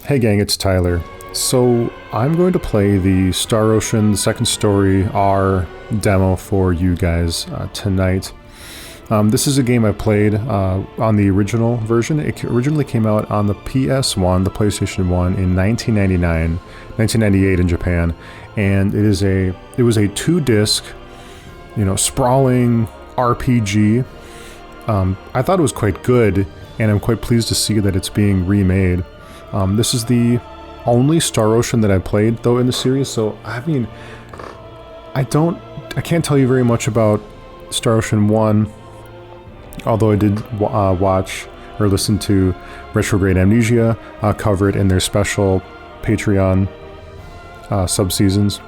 Hey gang, it's Tyler. So I'm going to play the Star Ocean Second Story R demo for you guys tonight. This is a game I played on the original version. It originally came out on the PS1, the PlayStation 1, in 1998 in Japan, and it was a 2-disc, sprawling RPG. I thought it was quite good, and I'm quite pleased to see that it's being remade. This is the only Star Ocean that I played, though, in the series, so, I mean, I can't tell you very much about Star Ocean 1, although I did watch or listen to Retrograde Amnesia cover it in their special Patreon sub-seasons.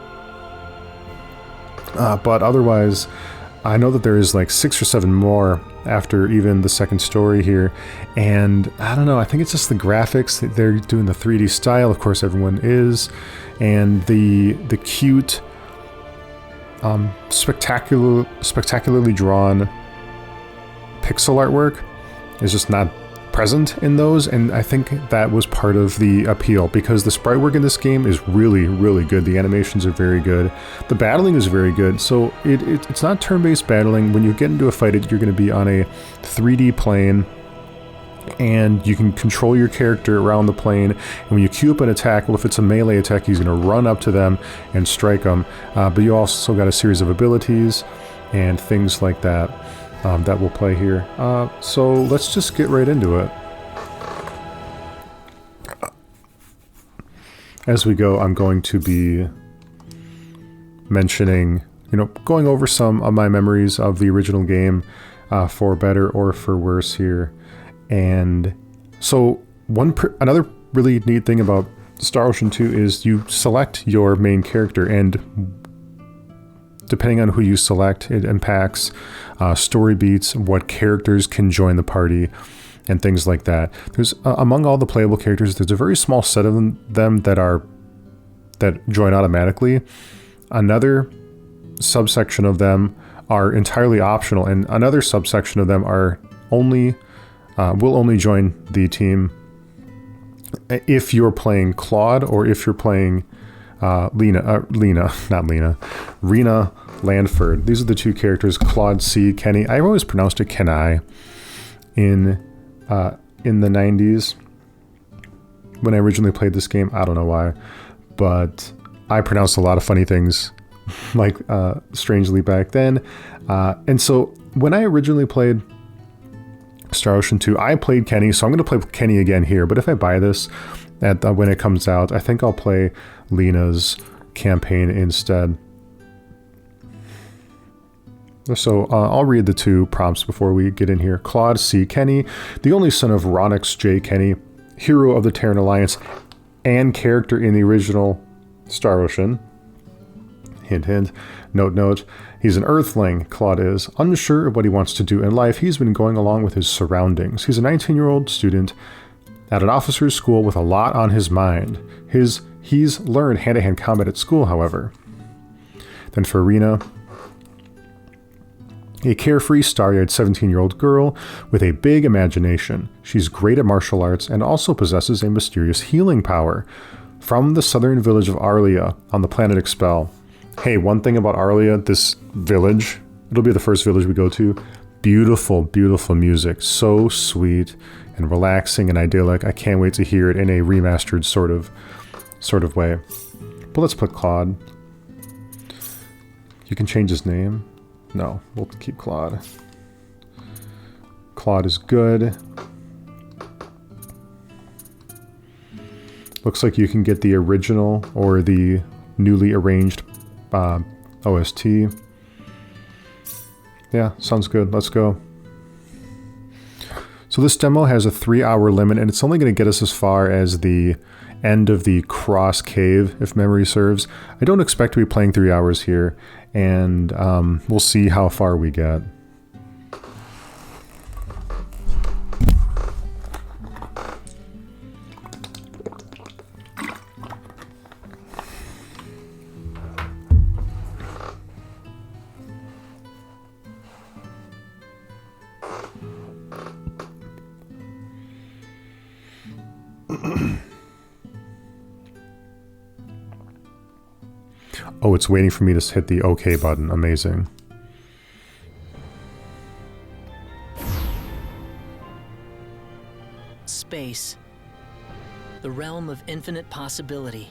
But otherwise, I know that there is like 6 or 7 more after even the second story here, and I don't know, I think it's just the graphics. They're doing the 3D style, of course everyone is, and the cute, spectacularly drawn pixel artwork is just not present in those, and I think that was part of the appeal, because the sprite work in this game is really, really good. The animations are very good. The battling is very good. So it's not turn-based battling. When you get into a fight, you're going to be on a 3D plane, and you can control your character around the plane, and when you queue up an attack, well, if it's a melee attack, he's going to run up to them and strike them. But you also got a series of abilities and things like that. That will play here. So let's just get right into it. As we go, I'm going to be mentioning, going over some of my memories of the original game, for better or for worse here. And so another really neat thing about Star Ocean 2 is you select your main character, and depending on who you select, it impacts story beats, what characters can join the party, and things like that. There's among all the playable characters, there's a very small set of them that join automatically. Another subsection of them are entirely optional, and another subsection of them are will only join the team if you're playing Claude or if you're playing Rena Lanford. These are the two characters, Claude C. Kenny. I always pronounced it Kenai in the 90s when I originally played this game. I don't know why, but I pronounced a lot of funny things like strangely back then. And so when I originally played Star Ocean 2, I played Kenny, so I'm going to play Kenny again here. But if I buy this when it comes out, I think I'll play Lena's campaign instead. So I'll read the 2 prompts before we get in here. Claude C. Kenny, the only son of Ronix J. Kenny, hero of the Terran Alliance, and character in the original Star Ocean. Hint, hint. Note, note. He's an Earthling, Claude is. Unsure of what he wants to do in life, he's been going along with his surroundings. He's a 19-year-old student at an officer's school with a lot on his mind. He's learned hand-to-hand combat at school, however. Then for Rena, a carefree, starry-eyed 17-year-old girl with a big imagination. She's great at martial arts and also possesses a mysterious healing power. From the southern village of Arlia on the planet Expel. Hey, one thing about Arlia, this village, it'll be the first village we go to. Beautiful, beautiful music. So sweet and relaxing and idyllic. I can't wait to hear it in a remastered sort of way. But let's put Claude. You can change his name. No, we'll keep Claude. Claude is good. Looks like you can get the original or the newly arranged OST. Yeah, sounds good. Let's go. So this demo has a 3-hour limit, and it's only going to get us as far as the end of the Cross Cave, if memory serves. I don't expect to be playing 3 hours here, and we'll see how far we get. Oh, it's waiting for me to hit the OK button. Amazing. Space. The realm of infinite possibility.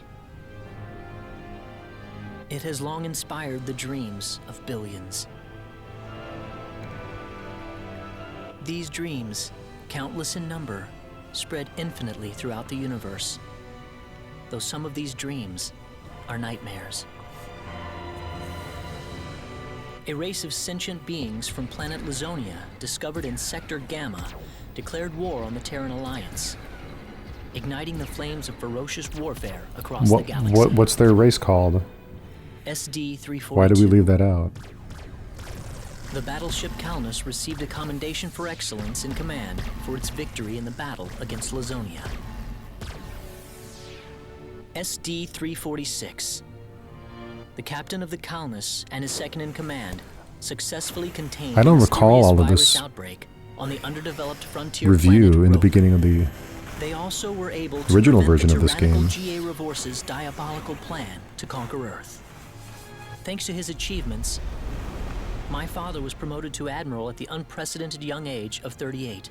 It has long inspired the dreams of billions. These dreams, countless in number, spread infinitely throughout the universe, though some of these dreams are nightmares. A race of sentient beings from planet Lazonia, discovered in Sector Gamma, declared war on the Terran Alliance, igniting the flames of ferocious warfare across the galaxy. What's their race called? SD-342. Why did we leave that out? The battleship Calnus received a commendation for excellence in command for its victory in the battle against Lazonia. SD-346. The captain of the Calnus and his second in command successfully contained I don't recall all of virus this outbreak on the underdeveloped frontier review planet in the Rogue. beginning of the They also were able to original prevent version the of this tyrannical game. G.A. Revorce's diabolical plan to conquer Earth. Thanks to his achievements, my father was promoted to admiral at the unprecedented young age of 38.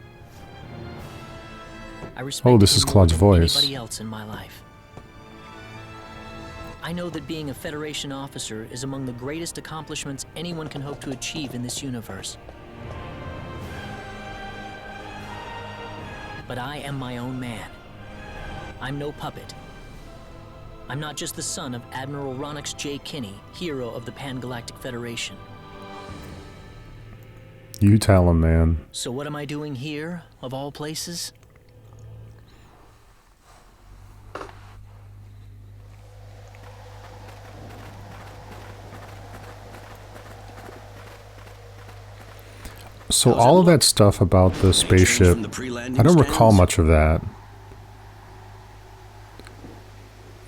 I respect Oh, this is him more Claude's than voice. anybody else in my life. I know that being a Federation officer is among the greatest accomplishments anyone can hope to achieve in this universe. But I am my own man. I'm no puppet. I'm not just the son of Admiral Ronix J. Kinney, hero of the Pan-Galactic Federation. You tell him, man. So what am I doing here, of all places? So all of that stuff about the spaceship, I don't recall much of that.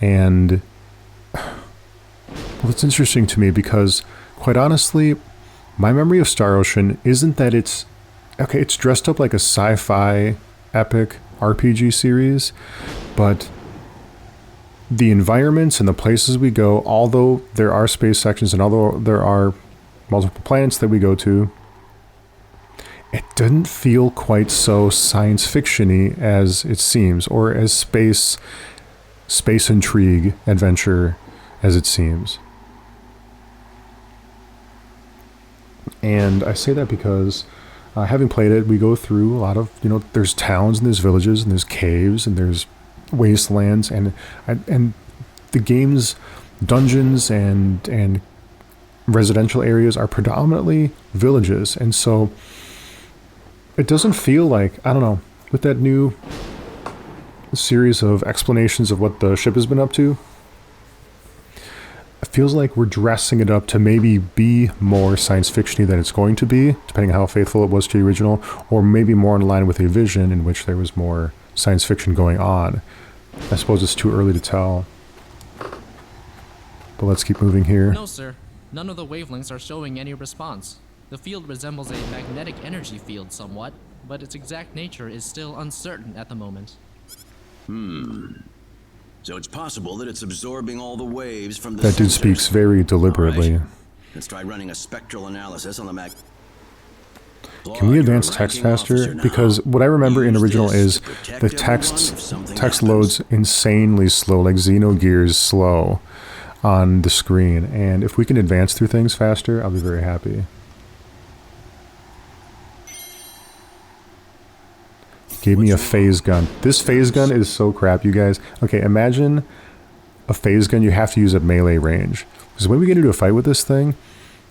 And well, it's interesting to me because, quite honestly, my memory of Star Ocean isn't that it's dressed up like a sci-fi epic RPG series, but the environments and the places we go, although there are space sections and although there are multiple planets that we go to, it didn't feel quite so science fiction-y as it seems, or as space intrigue adventure as it seems. And I say that because having played it, we go through a lot of, there's towns and there's villages and there's caves and there's wastelands, and the game's dungeons and residential areas are predominantly villages. And so it doesn't feel like, I don't know, with that new series of explanations of what the ship has been up to, it feels like we're dressing it up to maybe be more science fiction-y than it's going to be, depending on how faithful it was to the original, or maybe more in line with a vision in which there was more science fiction going on. I suppose it's too early to tell. But let's keep moving here. No, sir. None of the wavelengths are showing any response. The field resembles a magnetic energy field somewhat, but its exact nature is still uncertain at the moment. So it's possible that it's absorbing all the waves from the That dude sensors. speaks very deliberately. All right. Let's try running a spectral analysis on the Mac. Can we advance text faster? Because what I remember in original is the text loads insanely slow, like Xenogears slow on the screen. And if we can advance through things faster, I'll be very happy. Gave me a phase gun. This phase gun is so crap, you guys. Okay, imagine a phase gun you have to use at melee range. Because when we get into a fight with this thing,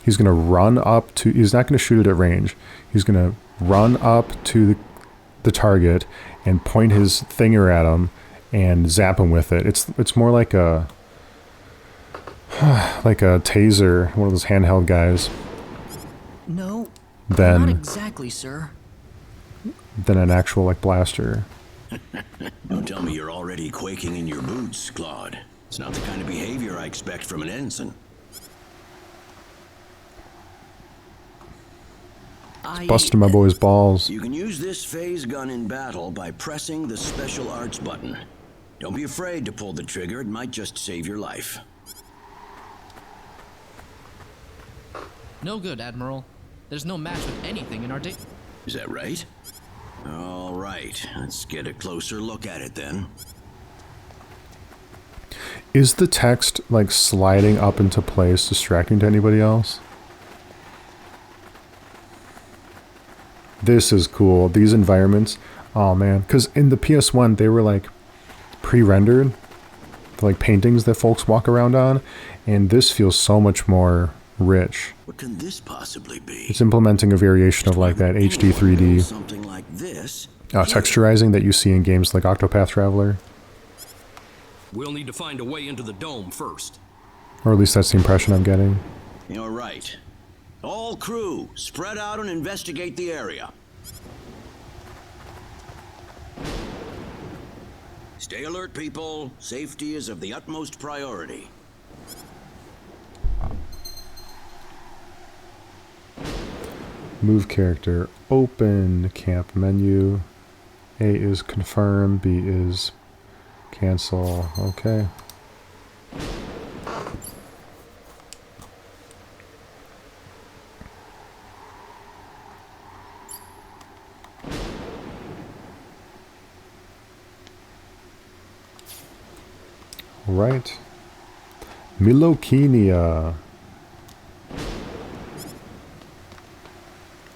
he's going to run up to... He's not going to shoot it at range. He's going to run up to the target and point his finger at him and zap him with it. It's more like a... like a taser, one of those handheld guys. No, Then... not exactly, sir. than an actual like blaster. Don't tell me you're already quaking in your boots, Claude. It's not the kind of behavior I expect from an ensign. Busting my boy's balls. You can use this phase gun in battle by pressing the special arts button. Don't be afraid to pull the trigger, it might just save your life. No good, Admiral. There's no match with anything in our data. Is that right? All right, let's get a closer look at it then. Is the text, like, sliding up into place distracting to anybody else? This is cool. These environments. Oh, man. Because in the PS1, they were, like, pre-rendered. Like, paintings that folks walk around on. And this feels so much more rich. What can this possibly be? It's implementing a variation of, like, that HD 3D Something like this. texturizing that you see in games like Octopath Traveler. We'll need to find a way into the dome first. Or at least that's the impression I'm getting. You're right. All crew, spread out and investigate the area. Stay alert, people. Safety is of the utmost priority. Move character. Open camp menu. A is confirm. B is cancel. Okay. Right. Milokinia.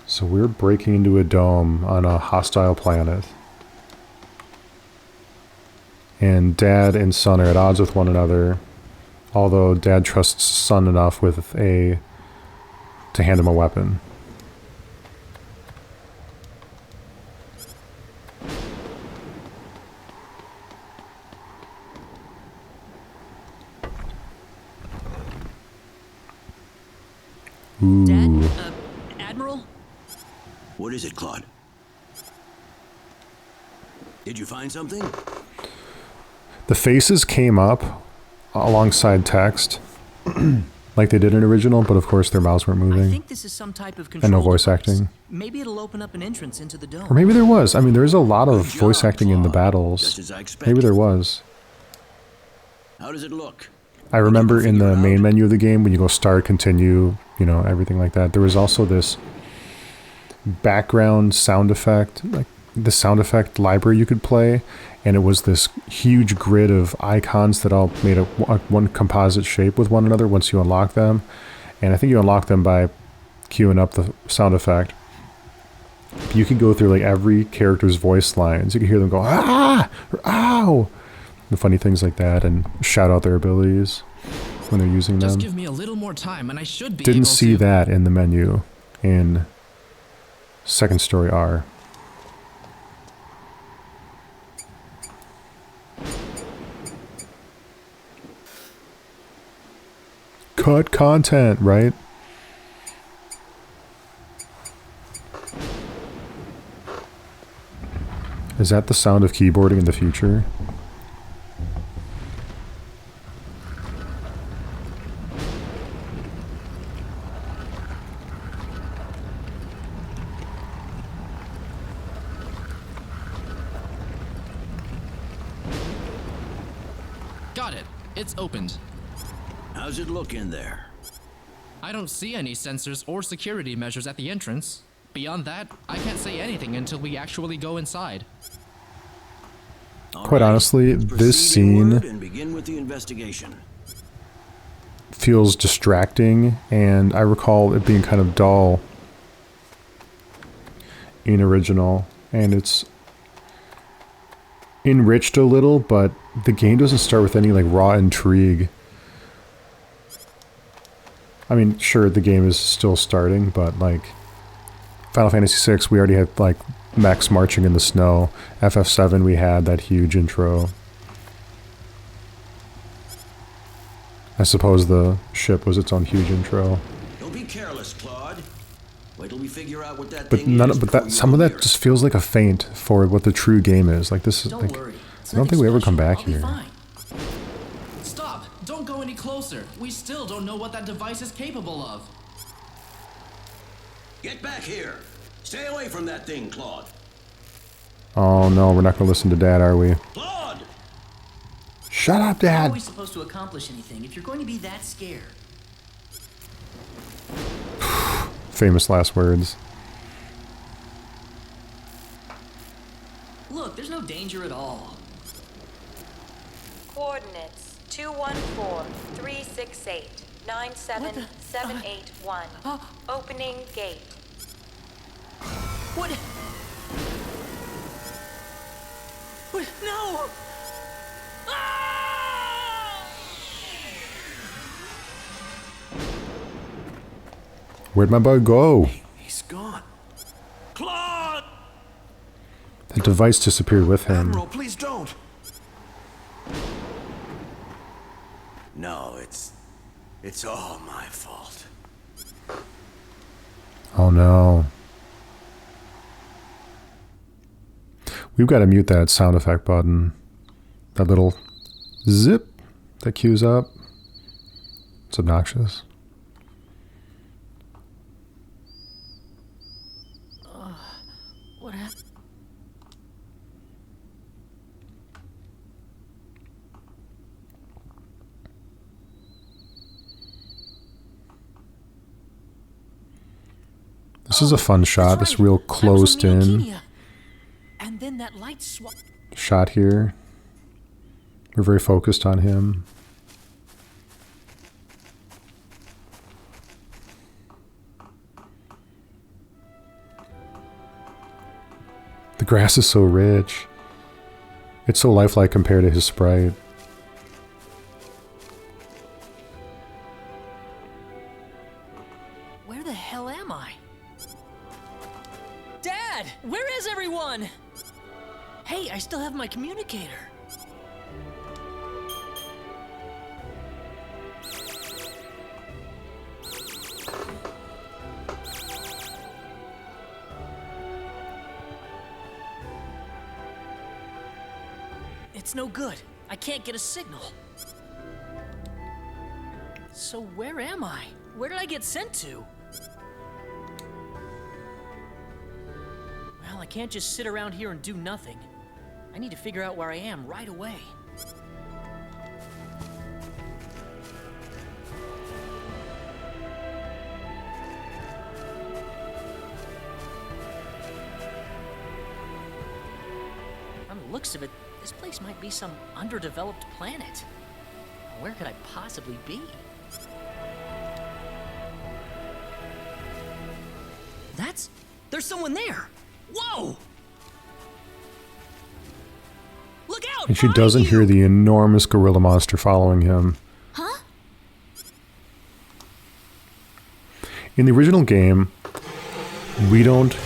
So we're breaking into a dome on a hostile planet. And Dad and Son are at odds with one another. Although Dad trusts Son enough with to hand him a weapon. Ooh. Dad? Admiral? What is it, Claude? Did you find something? The faces came up alongside text, like they did in original, but of course their mouths weren't I moving. think this is some type of control And no voice device. acting. Maybe it'll open up an entrance into the dome. Or maybe there was. I mean, there's a lot of Good voice job, acting in the Claude. battles. Just as I expected. Maybe there was. How does it look? I remember in the figure it main out? menu of the game, when you go start, continue, you know, everything like that, there was also this background sound effect, like the sound effect library you could play, and it was this huge grid of icons that all made a one composite shape with one another once you unlock them. And I think you unlock them by queuing up the sound effect. You could go through like every character's voice lines. You could hear them go, ah, or ow, and funny things like that, and shout out their abilities when they're using Just them. give me a little more time and I should be Didn't able see to... that in the menu in Second Story R. Cut content, right? Is that the sound of keyboarding in the future? Got it. It's opened. How's it look in there? I don't see any sensors or security measures at the entrance. Beyond that, I can't say anything until we actually go inside. All Quite right, honestly, let's this proceed scene inward and begin with the investigation. feels distracting, and I recall it being kind of dull in original, and it's enriched a little, but the game doesn't start with any like raw intrigue. I mean, sure, the game is still starting, but like Final Fantasy VI, we already had like mechs marching in the snow. FF7, we had that huge intro. I suppose the ship was its own huge intro. Don't be careless, Claude. Wait till we figure out what that But thing none, is but before that you some go of that near it. just feels like a feint for what the true game is. Like this is Don't like worry. It's I don't nothing think we ever come special. back I'll be here. fine. Stop! Don't go any closer. We still don't know what that device is capable of. Get back here. Stay away from that thing, Claude. Oh no, we're not gonna listen to Dad, are we? Claude! Shut up, How are Dad. we supposed to accomplish anything if you're going to be that scared? famous last words. Look, there's no danger at all. Coordinates 214-368-97781. Opening gate. What? What? No! Ah! Where'd my bug go? He's gone. Claude! The device disappeared with him. Admiral, please don't. No, it's all my fault. Oh no. We've got to mute that sound effect button. That little zip that cues up. It's obnoxious. What happened? This is a fun shot. This real closed in And then that light shot here. We're very focused on him. The grass is so rich. It's so lifelike compared to his sprite. Where the hell am I? Dad! Where is everyone? Hey, I still have my communicator. It's no good. I can't get a signal. So where am I? Where did I get sent to? Well, I can't just sit around here and do nothing. I need to figure out where I am right away. From the looks of it, this place might be some underdeveloped planet. Where could I possibly be? There's someone there! Whoa! Look out! And she behind doesn't you! hear the enormous gorilla monster following him. Huh? In the original game, we don't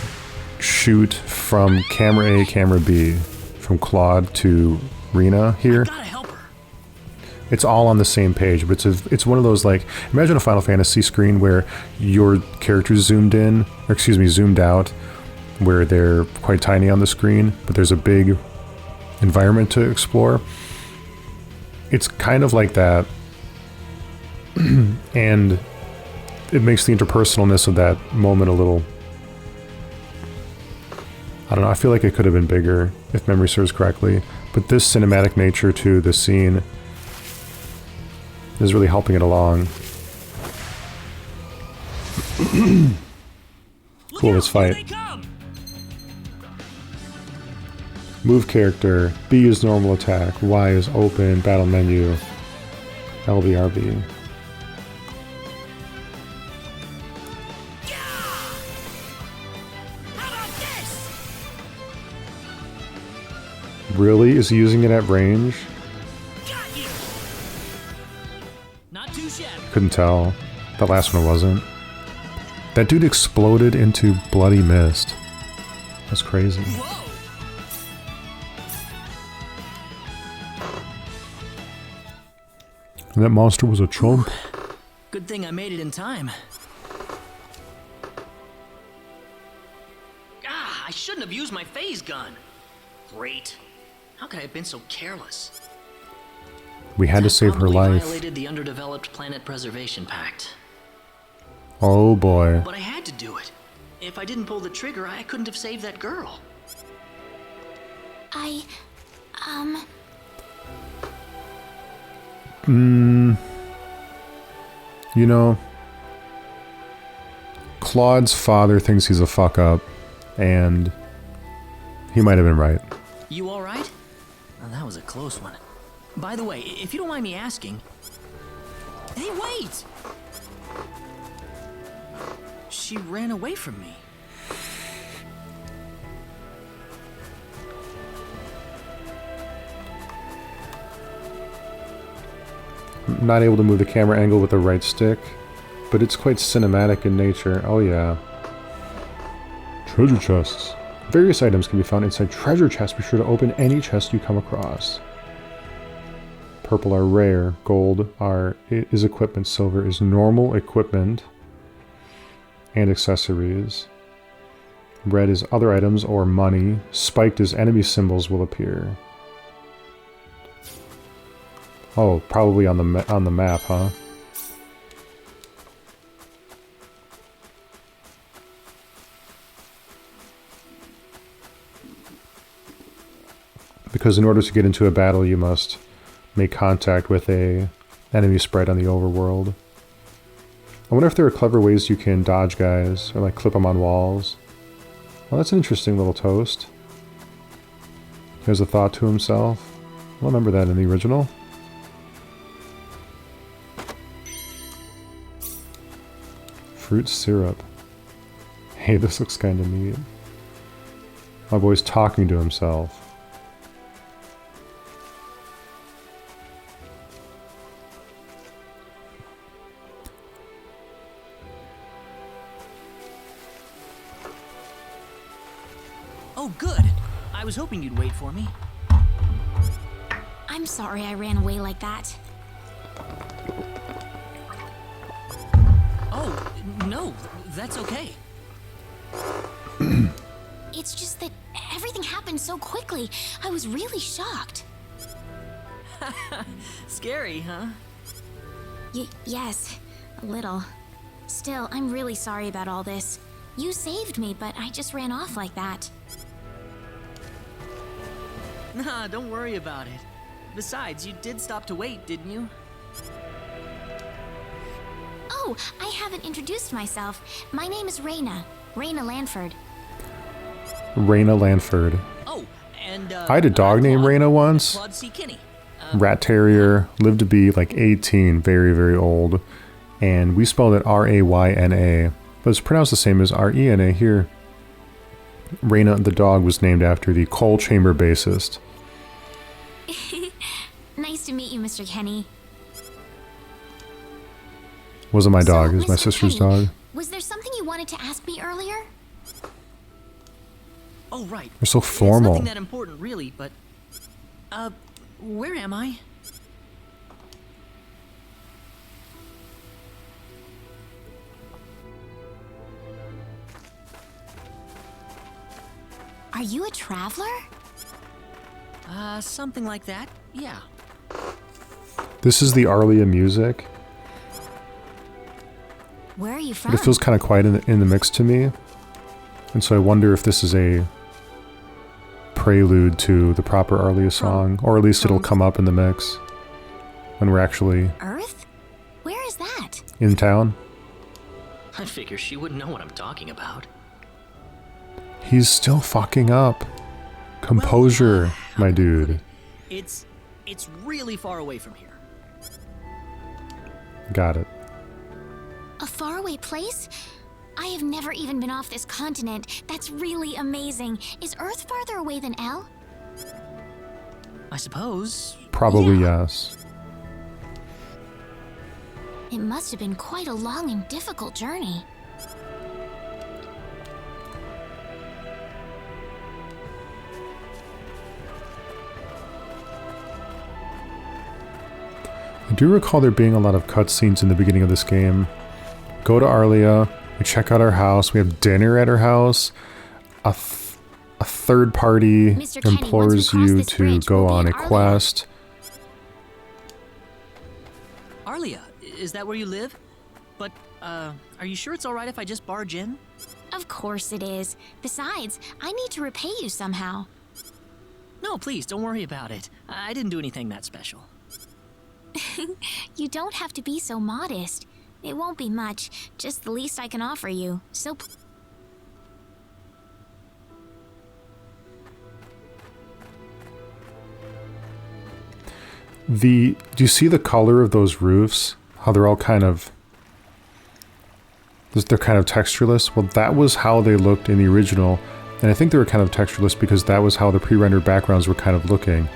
shoot from camera A, camera B, from Claude to Rena here. Gotta help her. It's all on the same page, but it's one of those, like, imagine a Final Fantasy screen where your character's zoomed in, or excuse me, zoomed out, where they're quite tiny on the screen, but there's a big environment to explore. It's kind of like that, and it makes the interpersonalness of that moment a little, I don't know, I feel like it could have been bigger, if memory serves correctly, but this cinematic nature to the scene is really helping it along. Cool, let's fight. Move character, B is normal attack, Y is open, battle menu, LBRB. Really? Is he using it at range? Not too shabby. Couldn't tell. That last one wasn't. That dude exploded into bloody mist. That's crazy. Whoa! And that monster was a chomp. Good thing I made it in time. Ah, I shouldn't have used my phase gun. Great. How could I have been so careless? We had to save her Probably life. violated the Underdeveloped Planet Preservation Pact. Oh boy. But I had to do it. If I didn't pull the trigger, I couldn't have saved that girl. You know, Claude's father thinks he's a fuck up, and he might have been right. You all right? Oh, that was a close one. By the way, if you don't mind me asking... Hey, wait! She ran away from me. I'm not able to move the camera angle with the right stick, but it's quite cinematic in nature. Oh yeah. Treasure chests. Various items can be found inside treasure chests. Be sure to open any chest you come across. Purple are rare. Gold is equipment. Silver is normal equipment and accessories. Red is other items or money. Spiked is enemy symbols will appear. Oh, probably on the map, huh? Because in order to get into a battle, you must make contact with a enemy sprite on the overworld. I wonder if there are clever ways you can dodge guys, or like clip them on walls. Well, that's an interesting little toast. He has a thought to himself. I don't remember that in the original. Fruit syrup. Hey, this looks kind of neat. My boy's talking to himself. Oh, good. I was hoping you'd wait for me. I'm sorry I ran away like that. Oh, no, that's okay. It's just that everything happened so quickly. I was really shocked. Scary, huh? Yes, a little. Still, I'm really sorry about all this. You saved me, but I just ran off like that. Nah, don't worry about it. Besides, you did stop to wait, didn't you? Oh, I haven't introduced myself. My name is Reyna. Reyna Lanford. Reyna Lanford. Oh, and I had a dog named Reyna once. Claude C. Kinney. Rat terrier, lived to be like 18, very, very old. And we spelled it R-A-Y-N-A, but it's pronounced the same as R-E-N-A here. Reyna the dog was named after the coal chamber bassist. Nice to meet you, Mr. Kenny. Wasn't my dog, it was So, my Mr. sister's Kenny, dog. Was there something you wanted to ask me earlier? Oh, right. They're so It's formal. nothing that important, really, but... where am I? Are you a traveler? Something like that, yeah. This is the Arlia music. Where are you from? But it feels kind of quiet in the mix to me. And so I wonder if this is a prelude to the proper Arlia song, or at least it'll come up in the mix when we're actually Earth? Where is that? in town. I figure she wouldn't know what I'm talking about. He's still fucking up. Composure, my dude. It's really far away from here. Got it. A faraway place? I have never even been off this continent. That's really amazing. Is Earth farther away than L? I suppose. Probably yeah. yes. It must have been quite a long and difficult journey. I do recall there being a lot of cutscenes in the beginning of this game. Go to Arlia, we check out our house, we have dinner at her house. A third party Mr. Kenny, implores once we cross you this to bridge, go we'll be on in a Arlia. quest. Arlia, is that where you live? But, are you sure it's alright if I just barge in? Of course it is. Besides, I need to repay you somehow. No, please, don't worry about it. I didn't do anything that special. You don't have to be so modest. It won't be much, just the least I can offer you. So do you see the color of those roofs? How they're all kind of... they're kind of textureless? Well, that was how they looked in the original. And I think they were kind of textureless because that was how the pre-rendered backgrounds were kind of looking.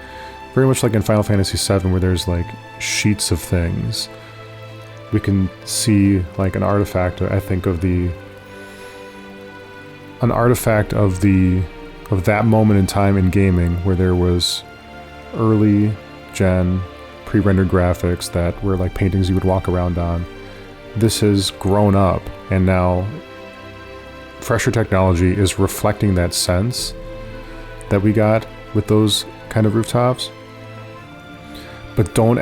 Very much like in Final Fantasy VII, where there's like sheets of things. We can see like an artifact, I think, of the... an artifact of that moment in time in gaming where there was early gen pre-rendered graphics that were like paintings you would walk around on. This has grown up, and now fresher technology is reflecting that sense that we got with those kind of rooftops, but they're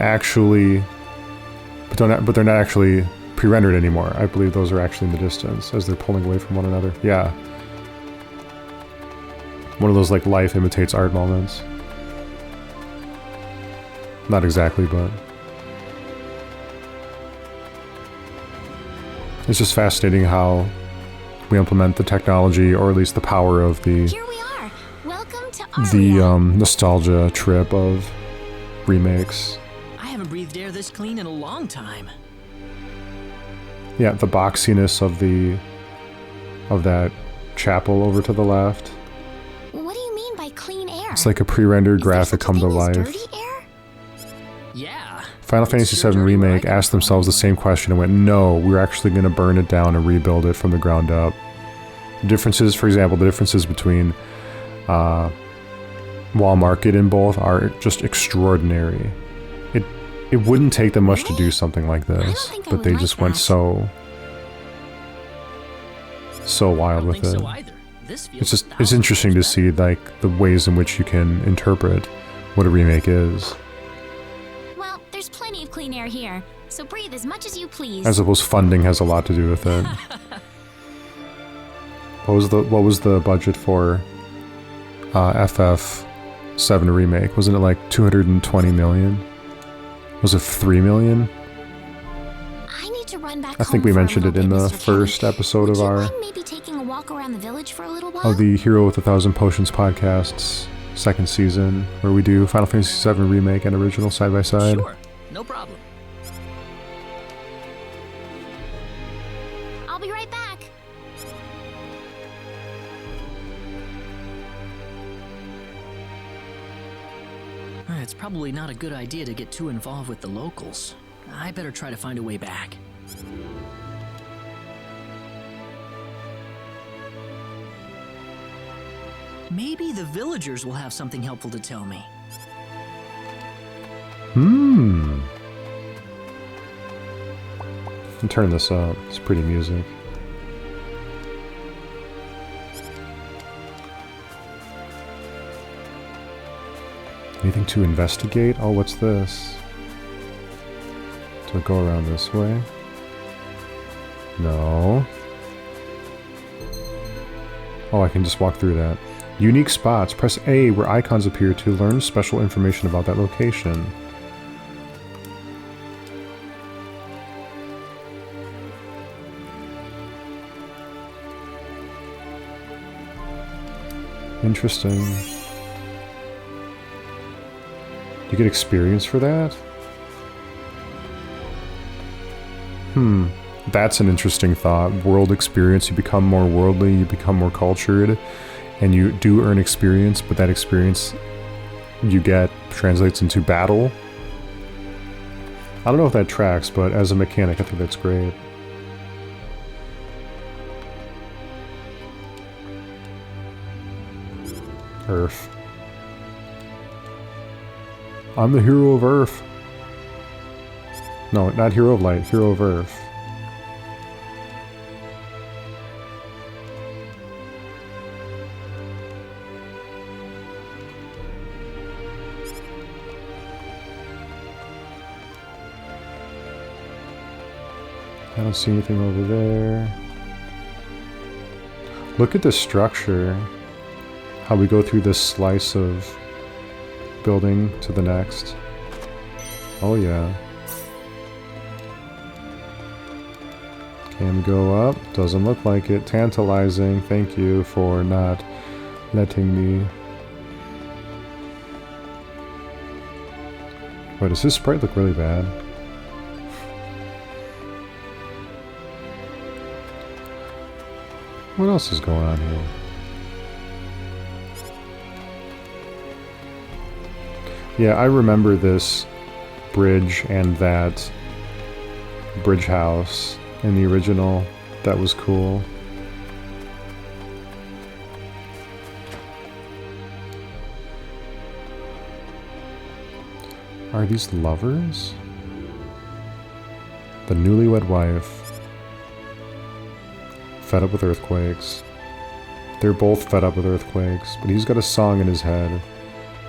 not actually pre-rendered anymore. I believe those are actually in the distance as they're pulling away from one another. Yeah. One of those like life imitates art moments. Not exactly, but it's just fascinating how we implement the technology, or at least the power of the here we are. Welcome to Aria. Nostalgia trip of remakes. I haven't breathed air this clean in a long time. Yeah, the boxiness of that chapel over to the left. What do you mean by clean air? It's like a pre-rendered Is there graphic such a come to thing as life. dirty air? Yeah. Final Fantasy It's sure VII dirty where I Remake come asked from. themselves the same question and went, no, we're actually going to burn it down and rebuild it from the ground up. The differences, for example, the differences between Wall Market in both are just extraordinary. It wouldn't take them much to do something like this, think I but would they like just went that. so I wild don't with think it. so either. This feels It's just a it's thousand interesting to times see like the ways in which you can interpret what a remake is. Well, there's plenty of clean air here, so breathe as much as you please. I suppose funding has a lot to do with it. What was the budget for FF7 Remake? Wasn't it like 220 million? Was it 3 million? I need to run back I think home we for a mentioned it little in bit, the Mr. first Kevin. episode Would of you our mind maybe taking a walk around the village for a little while? the Hero with 1,000 Potions podcast's second season, where we do Final Fantasy VII Remake and original side by side. Sure, no problem. I'll be right back. It's probably not a good idea to get too involved with the locals. I better try to find a way back. Maybe the villagers will have something helpful to tell me. And turn this up. It's pretty music. Anything to investigate? Oh, what's this? Do I go around this way? No. Oh, I can just walk through that. Unique spots. Press A where icons appear to learn special information about that location. Interesting. You get experience for that? That's an interesting thought. World experience. You become more worldly, you become more cultured, and you do earn experience, but that experience you get translates into battle. I don't know if that tracks, but as a mechanic, I think that's great. Earth. I'm the hero of Earth. No, not hero of light, hero of Earth. I don't see anything over there. Look at the structure. How we go through this slice of building to the next. Oh yeah. Can go up. Doesn't look like it. Tantalizing. Thank you for not letting me. Wait, does his sprite look really bad? What else is going on here? Yeah, I remember this bridge and that bridge house in the original. That was cool. Are these lovers? The newlywed wife. Fed up with earthquakes. They're both fed up with earthquakes, but he's got a song in his head,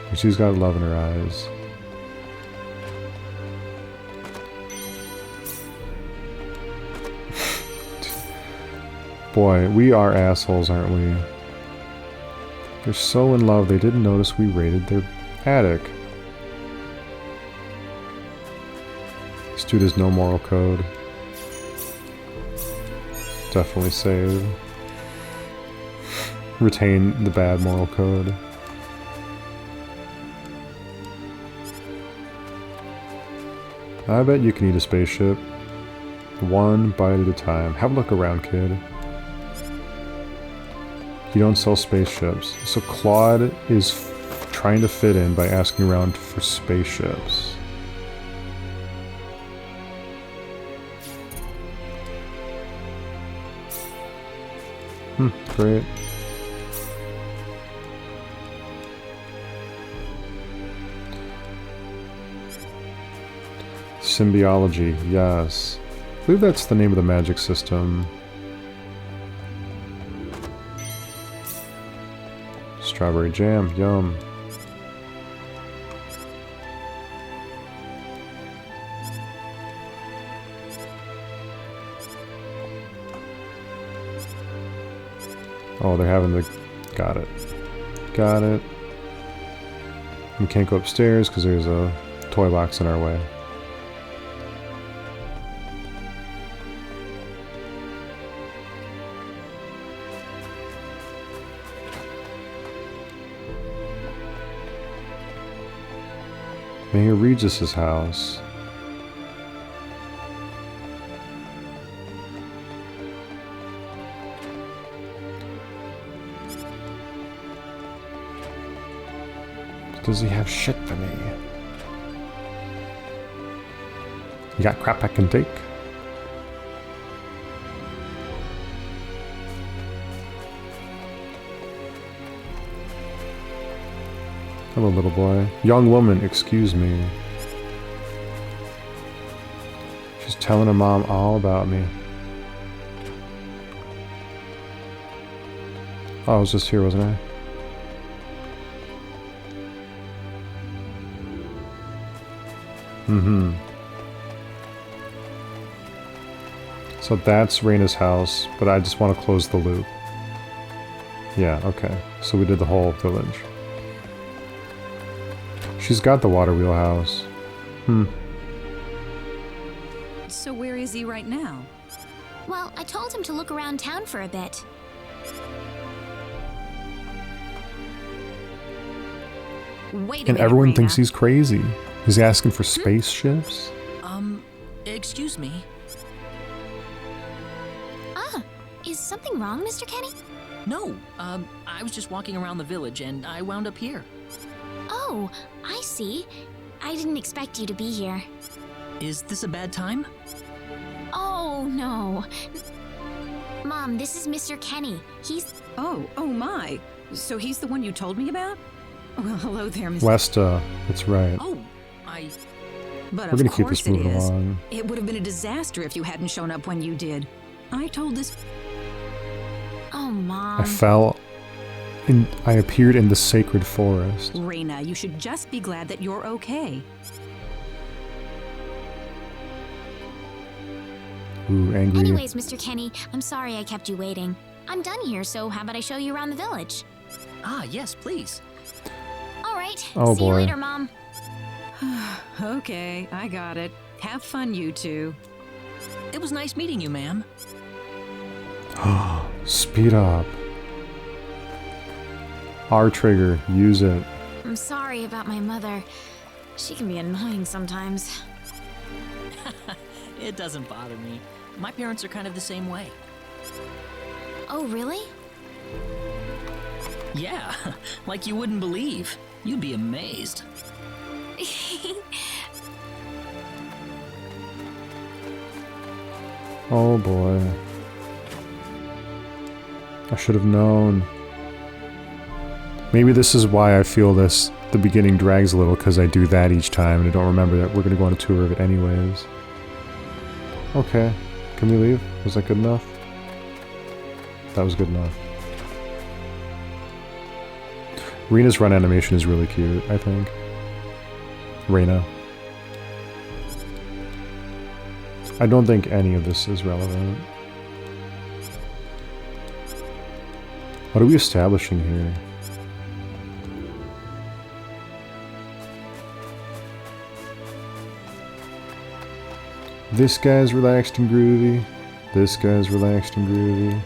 and she's got love in her eyes. Boy, we are assholes, aren't we? They're so in love they didn't notice we raided their attic. This dude has no moral code. Definitely save. Retain the bad moral code. I bet you can eat a spaceship. One bite at a time. Have a look around, kid. You don't sell spaceships. So Claude is trying to fit in by asking around for spaceships. Great. Symbiology, yes. I believe that's the name of the magic system. Strawberry jam, yum. Oh, they're having the... Got it. Got it. We can't go upstairs because there's a toy box in our way. Mayor Regis's house. Does he have shit for me? You got crap I can take? Hello, little boy. Young woman, excuse me. She's telling her mom all about me. Oh, I was just here, wasn't I? So that's Reina's house, but I just want to close the loop. Yeah, okay. So we did the whole village. She's got the water wheel house. So where is he right now? Well, I told him to look around town for a bit. Wait a minute, And everyone Reina. thinks he's crazy. He's asking for spaceships? Excuse me. Ah, is something wrong, Mr. Kenny? No, I was just walking around the village and I wound up here. Oh, I see. I didn't expect you to be here. Is this a bad time? Oh, no. Mom, this is Mr. Kenny. He's... Oh my. So he's the one you told me about? Well, hello there, Miss. Westa, that's right. Oh, But We're gonna of keep course this moving it is. along. It would have been a disaster if you hadn't shown up when you did. I told this. Oh, Mom. I appeared in the sacred forest. Reina, you should just be glad that you're okay. Ooh, angry. Anyways, Mr. Kenny, I'm sorry I kept you waiting. I'm done here, so how about I show you around the village? Ah, yes, please. All right. Oh, See you boy. later, Mom. Okay, I got it. Have fun, you two. It was nice meeting you, ma'am. Speed up. R trigger. Use it. I'm sorry about my mother. She can be annoying sometimes. It doesn't bother me. My parents are kind of the same way. Oh, really? Yeah, like you wouldn't believe. You'd be amazed. Oh boy. I should have known. Maybe this is why I feel the beginning drags a little, because I do that each time and I don't remember that we're going to go on a tour of it anyways. Okay. Can we leave? Was that good enough? That was good enough. Reina's run animation is really cute, I think. Reina. I don't think any of this is relevant. What are we establishing here? This guy's relaxed and groovy. This guy's relaxed and groovy.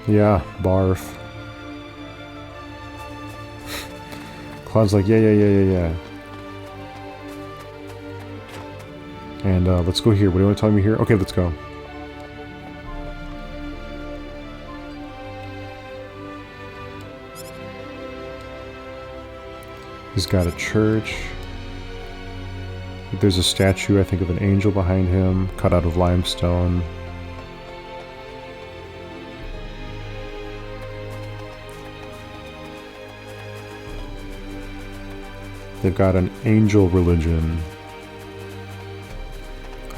Yeah, barf. Claude's like, yeah. And let's go here. What do you want to tell me here? Okay, let's go. He's got a church. There's a statue, I think, of an angel behind him, cut out of limestone. They've got an angel religion.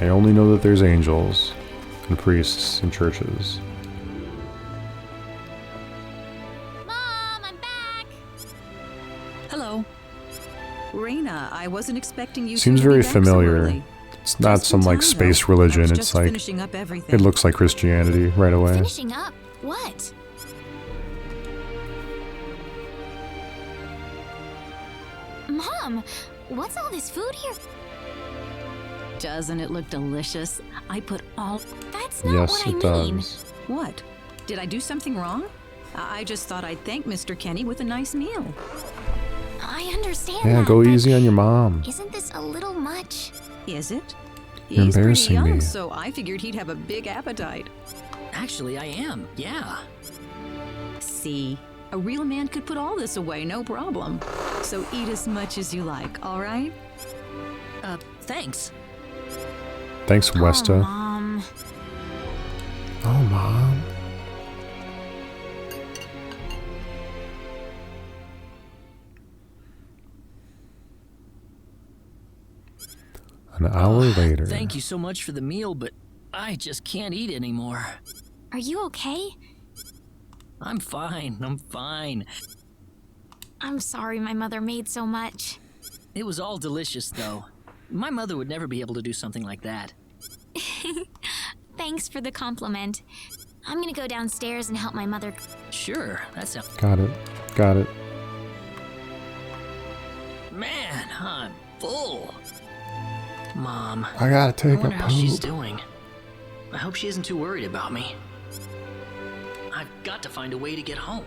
I only know that there's angels and priests and churches. Mom, I'm back! Hello. Reina, I wasn't expecting you Seems to be very back so familiar. early. It's not Just some in like time, space though. I religion. was It's just like finishing up everything. it looks like Christianity right away. Finishing up? What? Mom, what's all this food here? Doesn't it look delicious? I put all... That's not Yes, what I it mean. does. What? Did I do something wrong? I just thought I'd thank Mr. Kenny with a nice meal. I understand Yeah, that, go but easy on your mom. Isn't this a little much? Is it? You're He's pretty embarrassing young, me. so I figured he'd have a big appetite. Actually, I am. Yeah. See, a real man could put all this away, no problem. So eat as much as you like, all right? Thanks. Thanks, Oh, Westa. Mom. Oh, Mom. An hour later. Thank you so much for the meal, but I just can't eat anymore. Are you okay? I'm fine. I'm fine. I'm sorry my mother made so much. It was all delicious, though. My mother would never be able to do something like that. Thanks for the compliment. I'm gonna go downstairs and help my mother. Sure, that sounds... Got it. Got it. Man, I'm full. Mom, I gotta I take a wonder how she's poop. doing. I hope she isn't too worried about me. I've got to find a way to get home.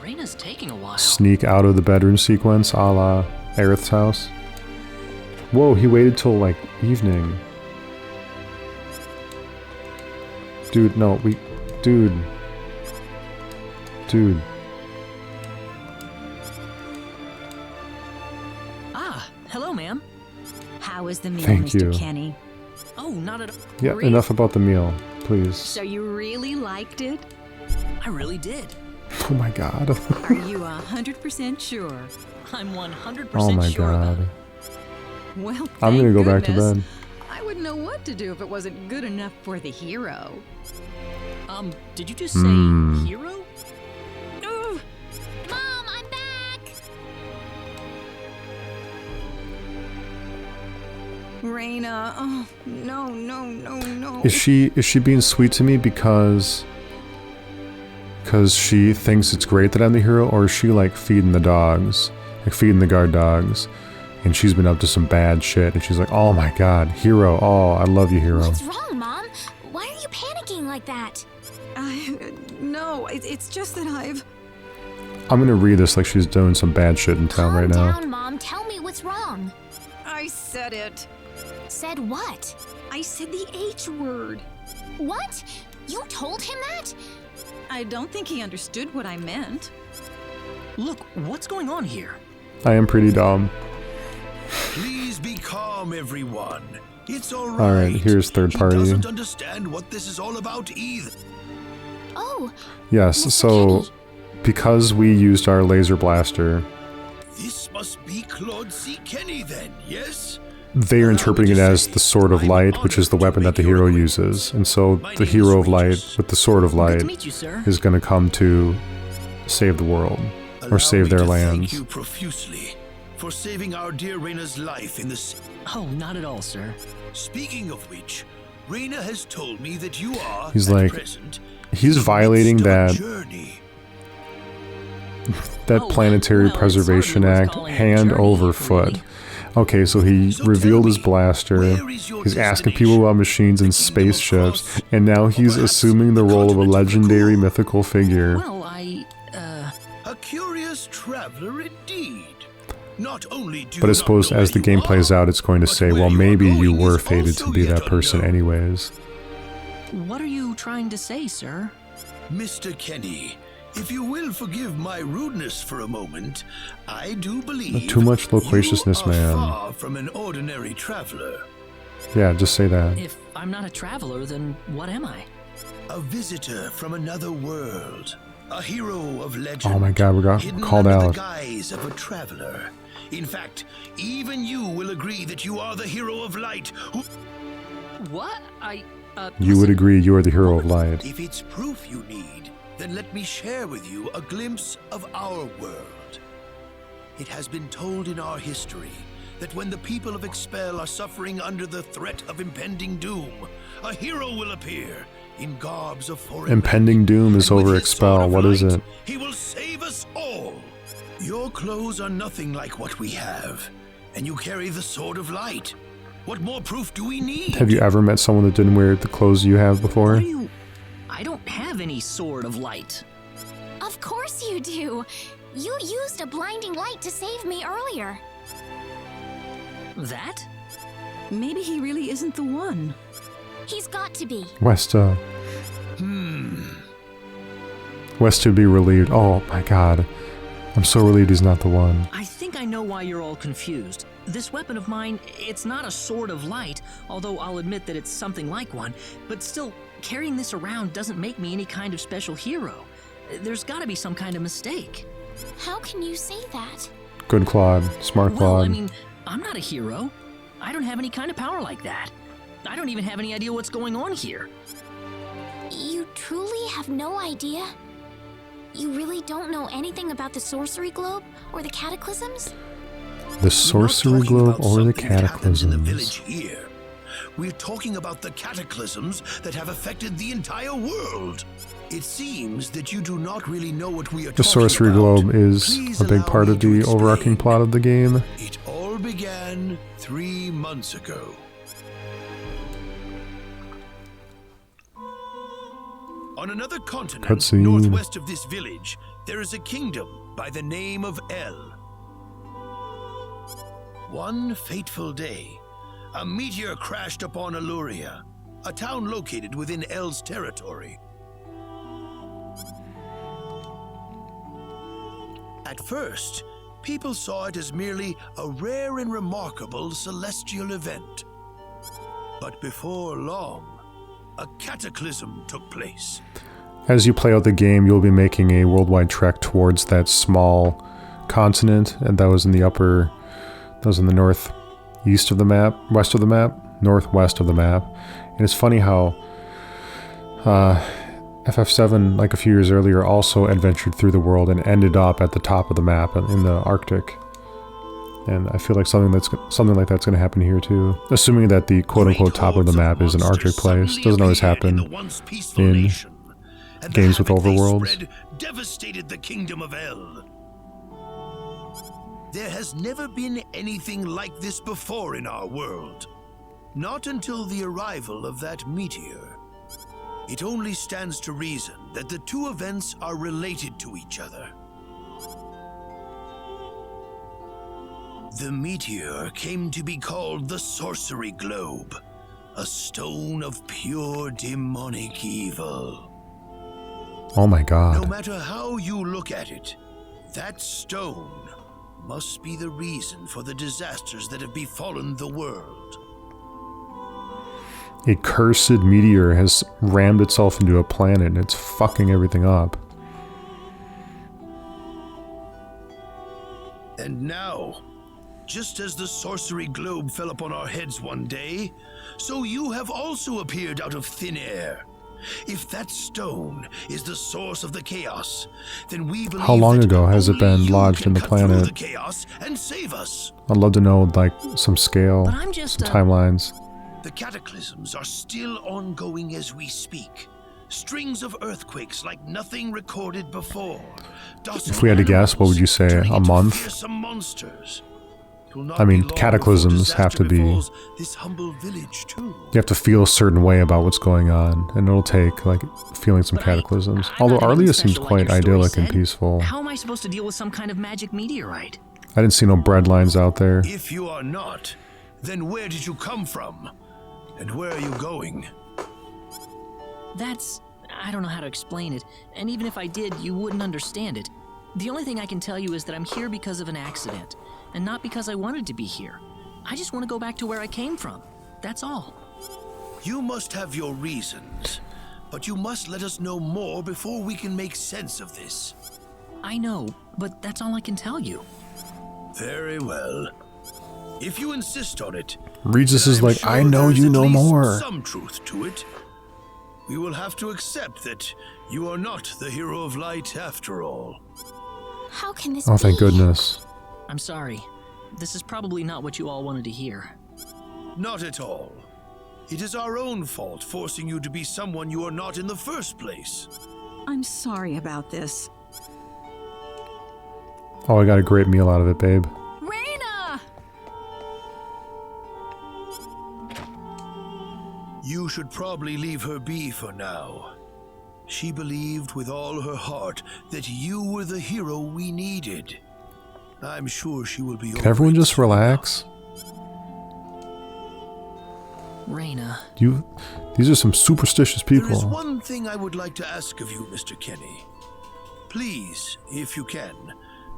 Reina's taking a while. Sneak out of the bedroom sequence a la Aerith's house. Whoa, he waited till like evening. Dude, no, Dude. Ah, hello, ma'am. How was the meal, Thank Mr. you. Kenny? Oh, not at all. Yeah, Really? enough about the meal, please. So you really liked it? I really did. Oh my god. Are you 100% sure? I'm 100% Oh my sure about god. it. Well, I'm gonna thank go back to goodness. bed. I wouldn't know what to do if it wasn't good enough for the hero. Did you just say hero? Mom, I'm back! Reina, oh, no. Is she being sweet to me because she thinks it's great that I'm the hero, or is she like feeding the dogs, like feeding the guard dogs, and she's been up to some bad shit, and she's like, oh my god, hero, oh, I love you, hero. What's wrong, Mom? Why are you panicking like that? No, it's just that I'm gonna read this like she's doing some bad shit in town right now. Calm down, Mom. Tell me what's wrong. I said it. Said what? I said the H word. What? You told him that? I don't think he understood what I meant. Look, what's going on here? I am pretty dumb. Please be calm, everyone. It's all right. All right, here's third party. He doesn't understand what this is all about either. Oh. Yes, Mr. so Kenny. because we used our laser blaster, This must be Claude C. Kenny then, yes? they are interpreting it as the Sword of Light, which is the weapon that the hero uses. And so the hero of light with the Sword of Good Light to meet you, sir. is going to come to save the world, or save their lands. Thank you profusely for saving our dear Reina's life in this. Oh, not at all, sir. Speaking of which, Reina has told me that you are, He's at like, present, he's in the violating midst of a that journey. Oh, Planetary well, it's Preservation hardly worth Act calling it a hand journey, over really. foot. Okay, so he So revealed tell his me, blaster, where is your he's asking destination? people about machines and The kingdom of spaceships, Cross? and now he's perhaps assuming the the role of a continent of legendary Nagul? mythical figure. Well, A curious traveler indeed. Not only do But I you not suppose know as the where game you plays are, out, it's going to but say, where well, you are maybe you going were is fated to also be yet that person unknown. anyways. what are you trying to say, sir? Mr. Kenny, if you will forgive my rudeness for a moment, I do believe Too much loquaciousness, you are man. far from an ordinary traveler. Yeah, just say that. If I'm not a traveler, then what am I? A visitor from another world. A hero of legend. Oh my god, we got hidden called under out. the guise of a traveler. In fact, even you will agree that you are the hero of light who... What? You would agree you are the hero of light. If it's proof you need, then let me share with you a glimpse of our world. It has been told in our history that when the people of Expel are suffering under the threat of impending doom, a hero will appear in garbs of foreign Impending land, doom is and with over his Expel. sword of What is light, it? He will save us all. Your clothes are nothing like what we have, and you carry the sword of light. What more proof do we need? Have you ever met someone that didn't wear the clothes you have before? What are you... I don't have any sword of light. Of course you do. You used a blinding light to save me earlier. That? Maybe he really isn't the one. He's got to be. Westa. West would be relieved. Oh my god. I'm so relieved he's not the one. I think I know why you're all confused. This weapon of mine, it's not a sword of light, although I'll admit that it's something like one, but still, carrying this around doesn't make me any kind of special hero. There's gotta be some kind of mistake. How can you say that? Good Claude. Smart Well, Claude. I mean, I'm not a hero. I don't have any kind of power like that. I don't even have any idea what's going on here. You truly have no idea? You really don't know anything about the sorcery globe or the cataclysms? The sorcery globe or the cataclysms. In the village here. We're talking about the cataclysms that have affected the entire world. It seems that you do not really know what we are The talking sorcery about. globe is Please a big allow part me of to the overarching explain. plot of the game. It all began 3 months ago. On another continent, Cutscene. northwest of this village, there is a kingdom by the name of El. One fateful day, a meteor crashed upon Aluria, a town located within El's territory. At first, people saw it as merely a rare and remarkable celestial event. But before long, a cataclysm took place. As you play out the game, you'll be making a worldwide trek towards that small continent, and that was in the northeast of the map, west of the map, northwest of the map. And it's funny how FF7, like a few years earlier, also adventured through the world and ended up at the top of the map in the Arctic. And I feel like something like that's going to happen here too. Assuming that the quote-unquote top of the map is an Arctic place. Doesn't always happen in games with overworlds. Devastated the kingdom of El. There has never been anything like this before in our world. Not until the arrival of that meteor. It only stands to reason that the two events are related to each other. The meteor came to be called the Sorcery Globe, a stone of pure demonic evil. Oh my god. No matter how you look at it, that stone must be the reason for the disasters that have befallen the world. A cursed meteor has rammed itself into a planet and it's fucking everything up. And now, just as the sorcery globe fell upon our heads one day, so you have also appeared out of thin air. If that stone is the source of the chaos, then we believe how long that ago has it been only you lodged in can the cut through planet? the chaos and save us. I'd love to know, like, some scale, But I'm just, some timelines. The cataclysms are still ongoing as we speak. Strings of earthquakes like nothing recorded before. If we had to guess, what would you say? A month? Fearsome monsters. It will not I mean, be long cataclysms before have to be... disaster befalls this humble village too. You have to feel a certain way about what's going on, and it'll take, like, feeling some But cataclysms. I'm Although not anything Arlia seems special like quite your story idyllic and said. peaceful. How am I supposed to deal with some kind of magic meteorite? I didn't see no bread lines out there. If you are not, then where did you come from? And where are you going? I don't know how to explain it, and even if I did, you wouldn't understand it. The only thing I can tell you is that I'm here because of an accident, and not because I wanted to be here. I just want to go back to where I came from. That's all. You must have your reasons, but you must let us know more before we can make sense of this. I know, but that's all I can tell you. Very well. If you insist on it, Regis then is I'm like, sure I know there's you at know least more. some truth to it. We will have to accept that you are not the hero of light after all. How can this Oh, be? thank goodness. I'm sorry. This is probably not what you all wanted to hear. Not at all. It is our own fault forcing you to be someone you are not in the first place. I'm sorry about this. Oh, I got a great meal out of it, babe. Raina! You should probably leave her be for now. She believed with all her heart that you were the hero we needed. I'm sure she will be Can everyone just relax? Raina. These are some superstitious There is people. one thing I would like to ask of you, Mr. Kenny. Please, if you can,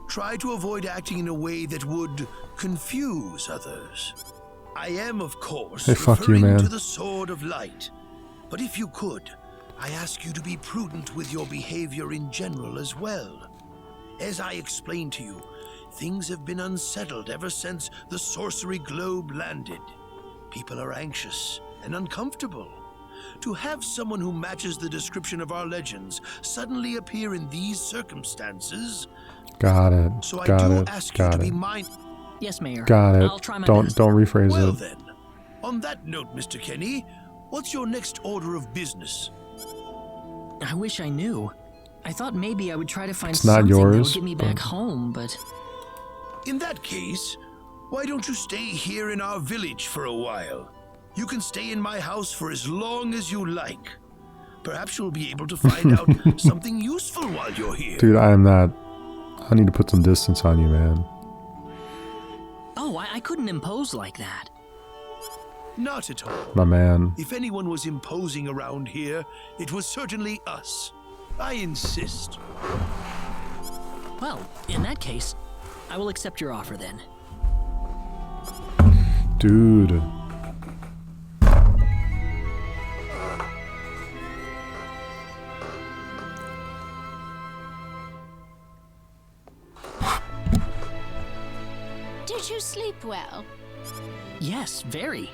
try to avoid acting in a way that would confuse others. I am, of course, Hey, fuck you, referring man. to the Sword of Light. But if you could, I ask you to be prudent with your behavior in general as well. As I explained to you, things have been unsettled ever since the Sorcery Globe landed. People are anxious and uncomfortable. To have someone who matches the description of our legends suddenly appear in these circumstances... Got it. So I Got do it. ask you Got to be it. mindful. Yes, Mayor. Got it. I'll try my Don't best. rephrase Well it. then, on that note, Mr. Kenny, what's your next order of business? I wish I knew. I thought maybe I would try to find It's not something that yours, would get me back but- home, but... In that case, why don't you stay here in our village for a while? You can stay in my house for as long as you like. Perhaps you'll be able to find out something useful while you're here. Dude, I am not... I need to put some distance on you, man. Oh, I couldn't impose like that. Not at all. My man. If anyone was imposing around here, it was certainly us. I insist. Well, in that case, I will accept your offer then. Dude. Did you sleep well? Yes, very.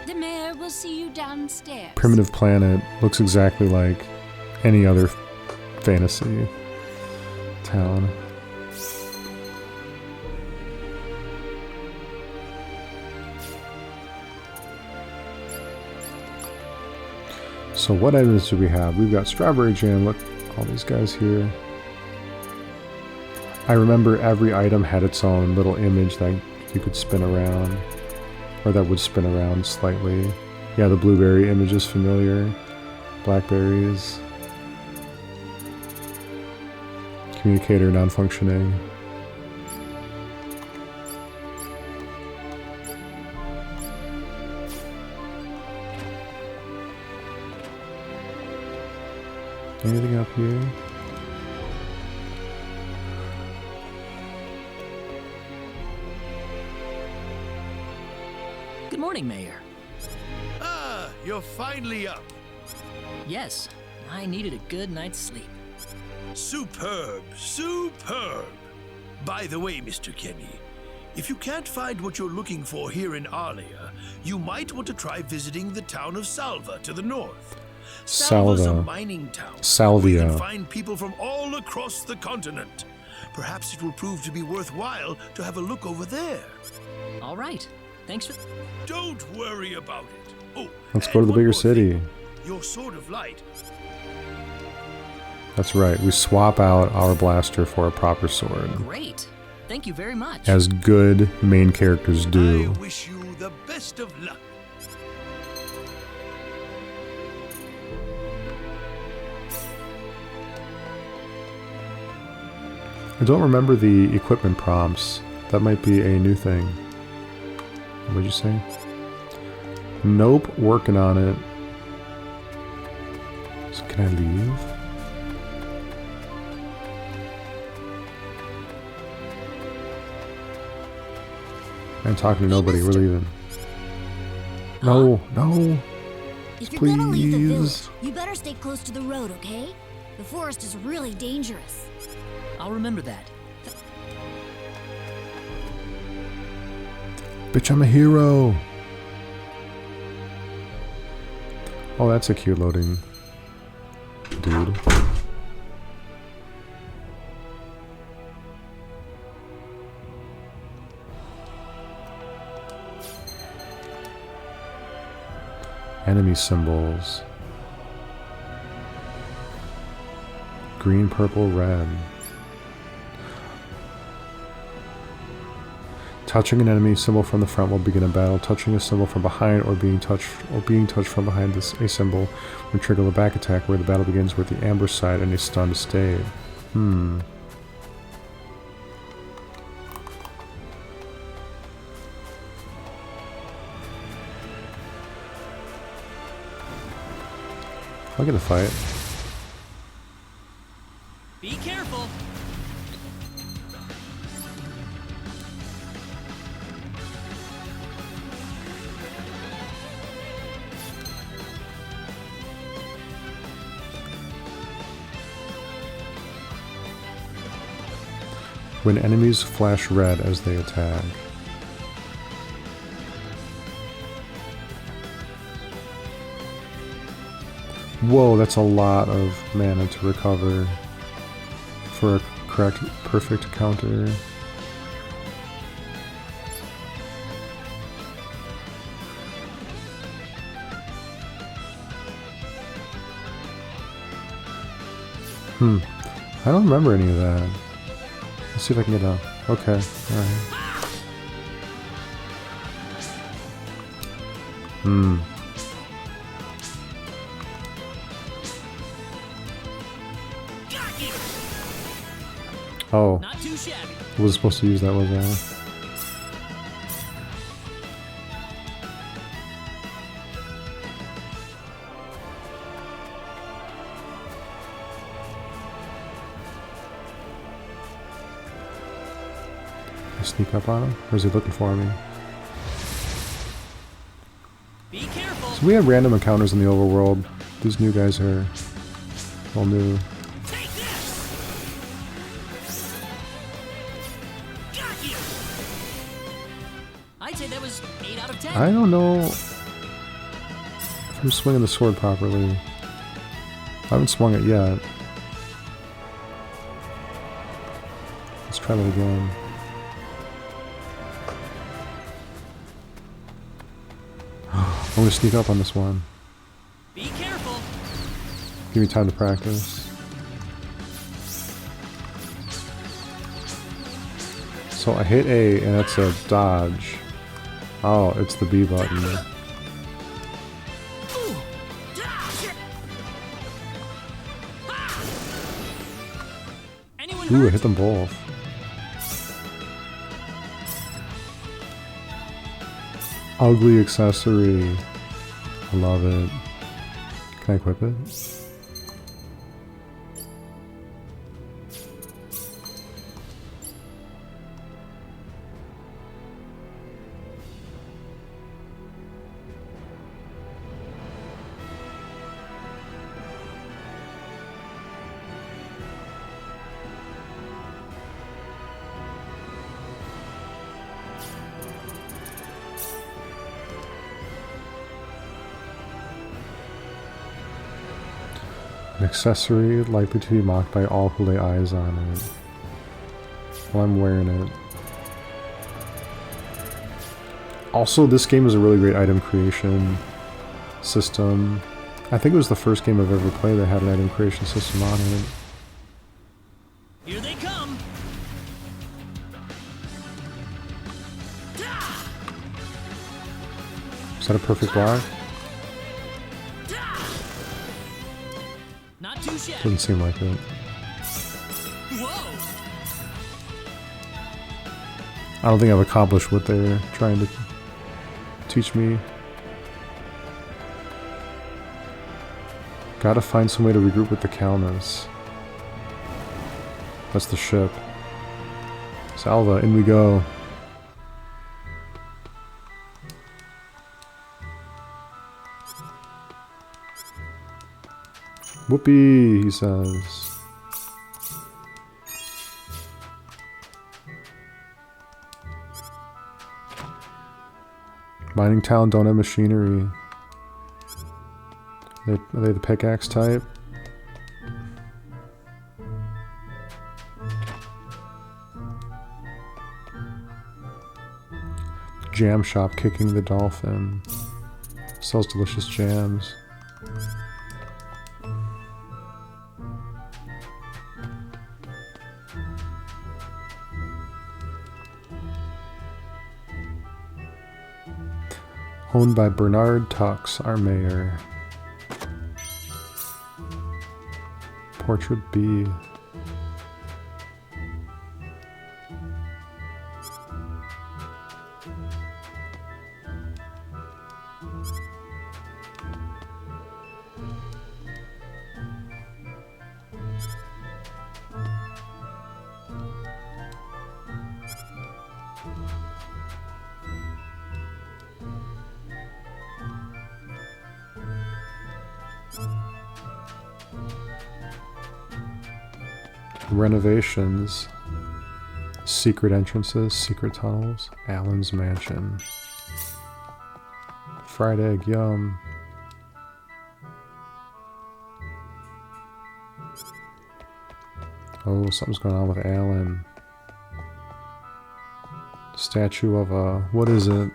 The mayor will see you downstairs. Primitive planet. Looks exactly like any other fantasy town. So what items do we have? We've got strawberry jam. Look, all these guys here. I remember every item had its own little image that you could spin around, or that would spin around slightly. Yeah, the blueberry image is familiar. Blackberries. Communicator non-functioning. Anything up here? Good morning, Mayor. Ah, you're finally up. Yes, I needed a good night's sleep. Superb, superb. By the way, Mr. Kenny, if you can't find what you're looking for here in Arlia, you might want to try visiting the town of Salva to the north. Salva's a mining town. Salvia. You can find people from all across the continent. Perhaps it will prove to be worthwhile to have a look over there. All right. Thanks for... Don't worry about it. Oh, let's go to the bigger city. Your sword of light. That's right. We swap out our blaster for a proper sword. Great. Thank you very much. As good main characters do. I wish you the best of luck. I don't remember the equipment prompts. That might be a new thing. What'd you say? Nope, working on it. So can I leave? I'm talking to nobody, we're leaving. No, no. If you're gonna leave the village, Please. you better stay close to the road, okay? The forest is really dangerous. I'll remember that. Bitch, I'm a hero. Oh, that's a cute loading dude. Enemy symbols. Green, purple, red. Touching an enemy symbol from the front will begin a battle. Touching a symbol from behind or being touched from behind a symbol will trigger the back attack where the battle begins with the ambush side and a stunned stave. I'll get a fight. Be careful. When enemies flash red as they attack. Whoa, that's a lot of mana to recover for a perfect counter. I don't remember any of that. Let's see if I can get a... Okay, alright. Oh. Not too shabby. I was supposed to use that, was I? Sneak up on him? Or is he looking for me? Be careful. So we had random encounters in the overworld. These new guys are all new. Take this. Got you. I'd say that was 8 out of 10. I don't know if I'm swinging the sword properly. I haven't swung it yet. Let's try that again. I'm gonna sneak up on this one. Be careful. Give me time to practice. So I hit A and that's a dodge. Oh, it's the B button. Ooh, I hit them both. Ugly accessory. I love it. Can I equip it? An accessory likely to be mocked by all who lay eyes on it. Well, I'm wearing it. Also, this game is a really great item creation system. I think it was the first game I've ever played that had an item creation system on it. Here they come. Is that a perfect block? Not too shabby. Doesn't seem like it. Whoa. I don't think I've accomplished what they're trying to teach me. Gotta find some way to regroup with the Calnus. That's the ship. Salva, in we go. Whoopee, he says. Mining town don't have machinery. Are they the pickaxe type? Jam shop kicking the dolphin. Sells delicious jams. Owned by Bernard Tux, our mayor. Portrait B. Renovations, secret entrances, secret tunnels, Alan's mansion. Fried egg, yum. Oh, something's going on with Alan. Statue of a, what is it?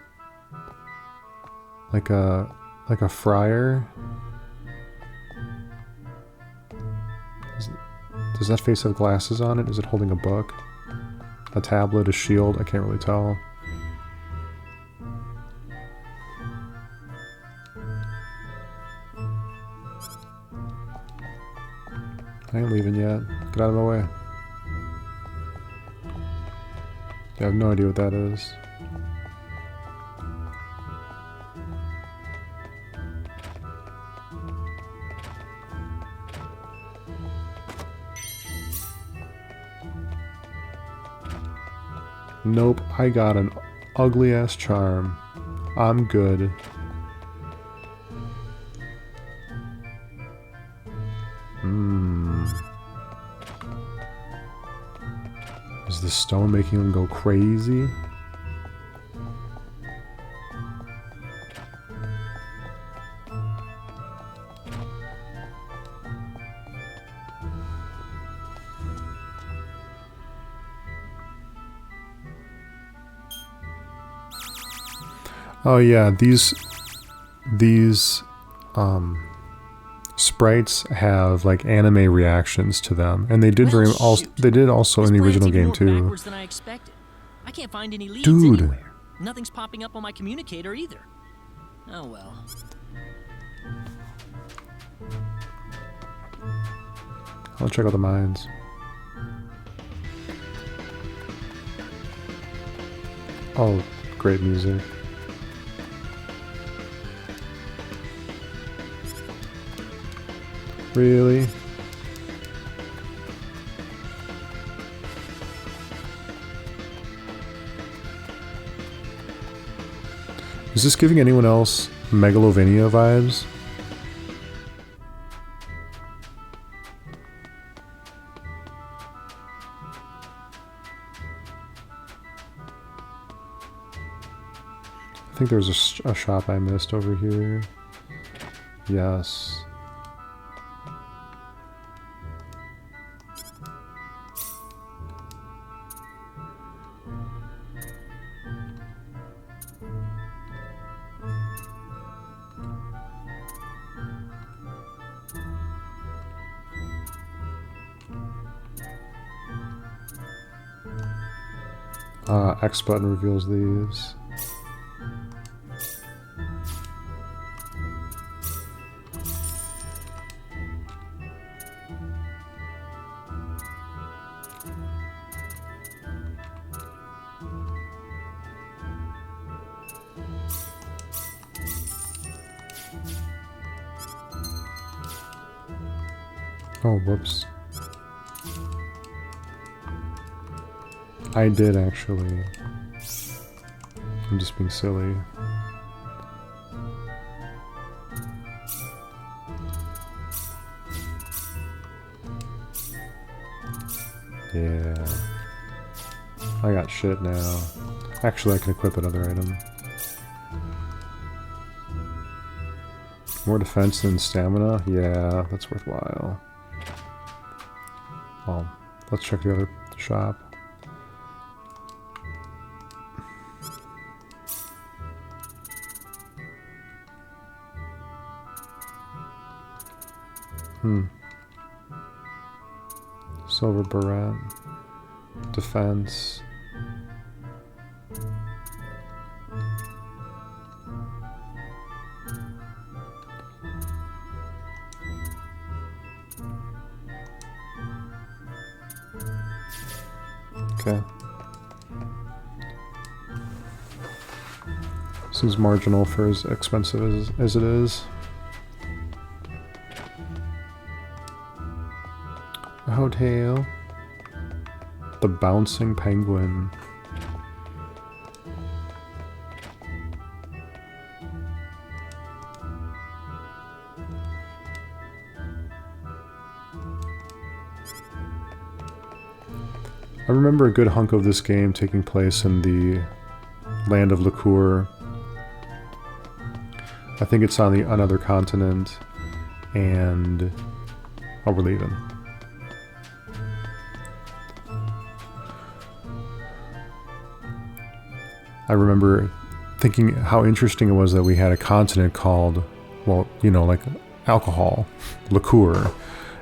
Like a friar? Does that face have glasses on it? Is it holding a book? A tablet, a shield? I can't really tell. I ain't leaving yet. Get out of my way. I have no idea what that is. Nope, I got an ugly ass charm. I'm good. Is the stone making him go crazy? Oh yeah, these sprites have like anime reactions to them, and they did they did also in the original game too. Backwards than I expected. I can't find any leads Dude. anywhere. Nothing's popping up on my communicator either. Oh well. I'll check out the mines. Oh, great music. Really? Is this giving anyone else Megalovania vibes? I think there's a shop I missed over here. Yes. X button reveals these. Oh, whoops. I did actually. I'm just being silly. Yeah. I got shit now. Actually, I can equip another item. More defense than stamina? Yeah, that's worthwhile. Well, let's check the other shop. Silver beret. Defense. Okay. Seems marginal for as expensive as it is. A hotel. The Bouncing Penguin. I remember a good hunk of this game taking place in the land of Liqueur. I think it's on another continent, and we're leaving. I remember thinking how interesting it was that we had a continent called, well, you know, like alcohol, liqueur.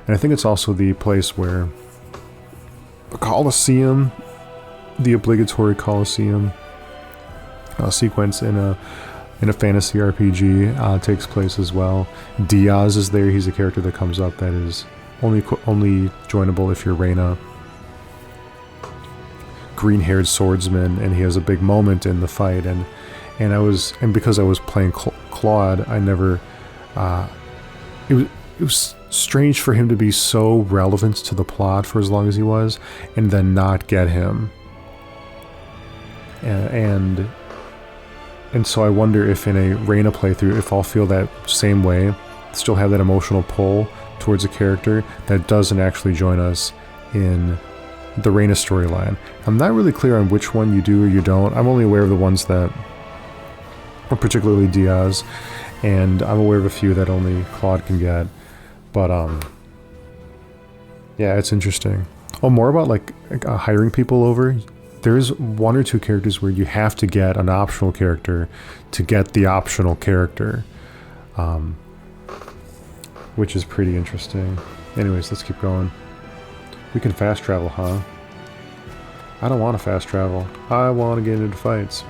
And I think it's also the place where the Colosseum, the obligatory Colosseum sequence in a fantasy RPG takes place as well. Diaz is there. He's a character that comes up that is only joinable if you're Reyna. Green-haired swordsman, and he has a big moment in the fight, and because I was playing Claude, I never it was strange for him to be so relevant to the plot for as long as he was, and then not get him, and so I wonder if in a Reyna playthrough, if I'll feel that same way, still have that emotional pull towards a character that doesn't actually join us in the Reyna storyline. I'm not really clear on which one you do or you don't. I'm only aware of the ones that, particularly Diaz, and I'm aware of a few that only Claude can get. But yeah, it's interesting. Oh, more about like hiring people over. there's one or two characters where you have to get an optional character to get the optional character, which is pretty interesting. Anyways, let's keep going. We can fast travel, huh? I don't want to fast travel. I want to get into fights.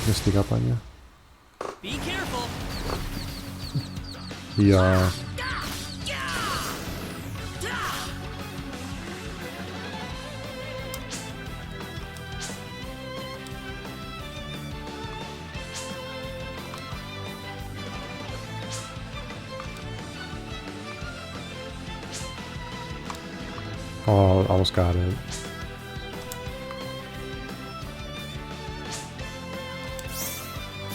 Can I sneak up on you? Be careful. Yeah. Oh, almost got it.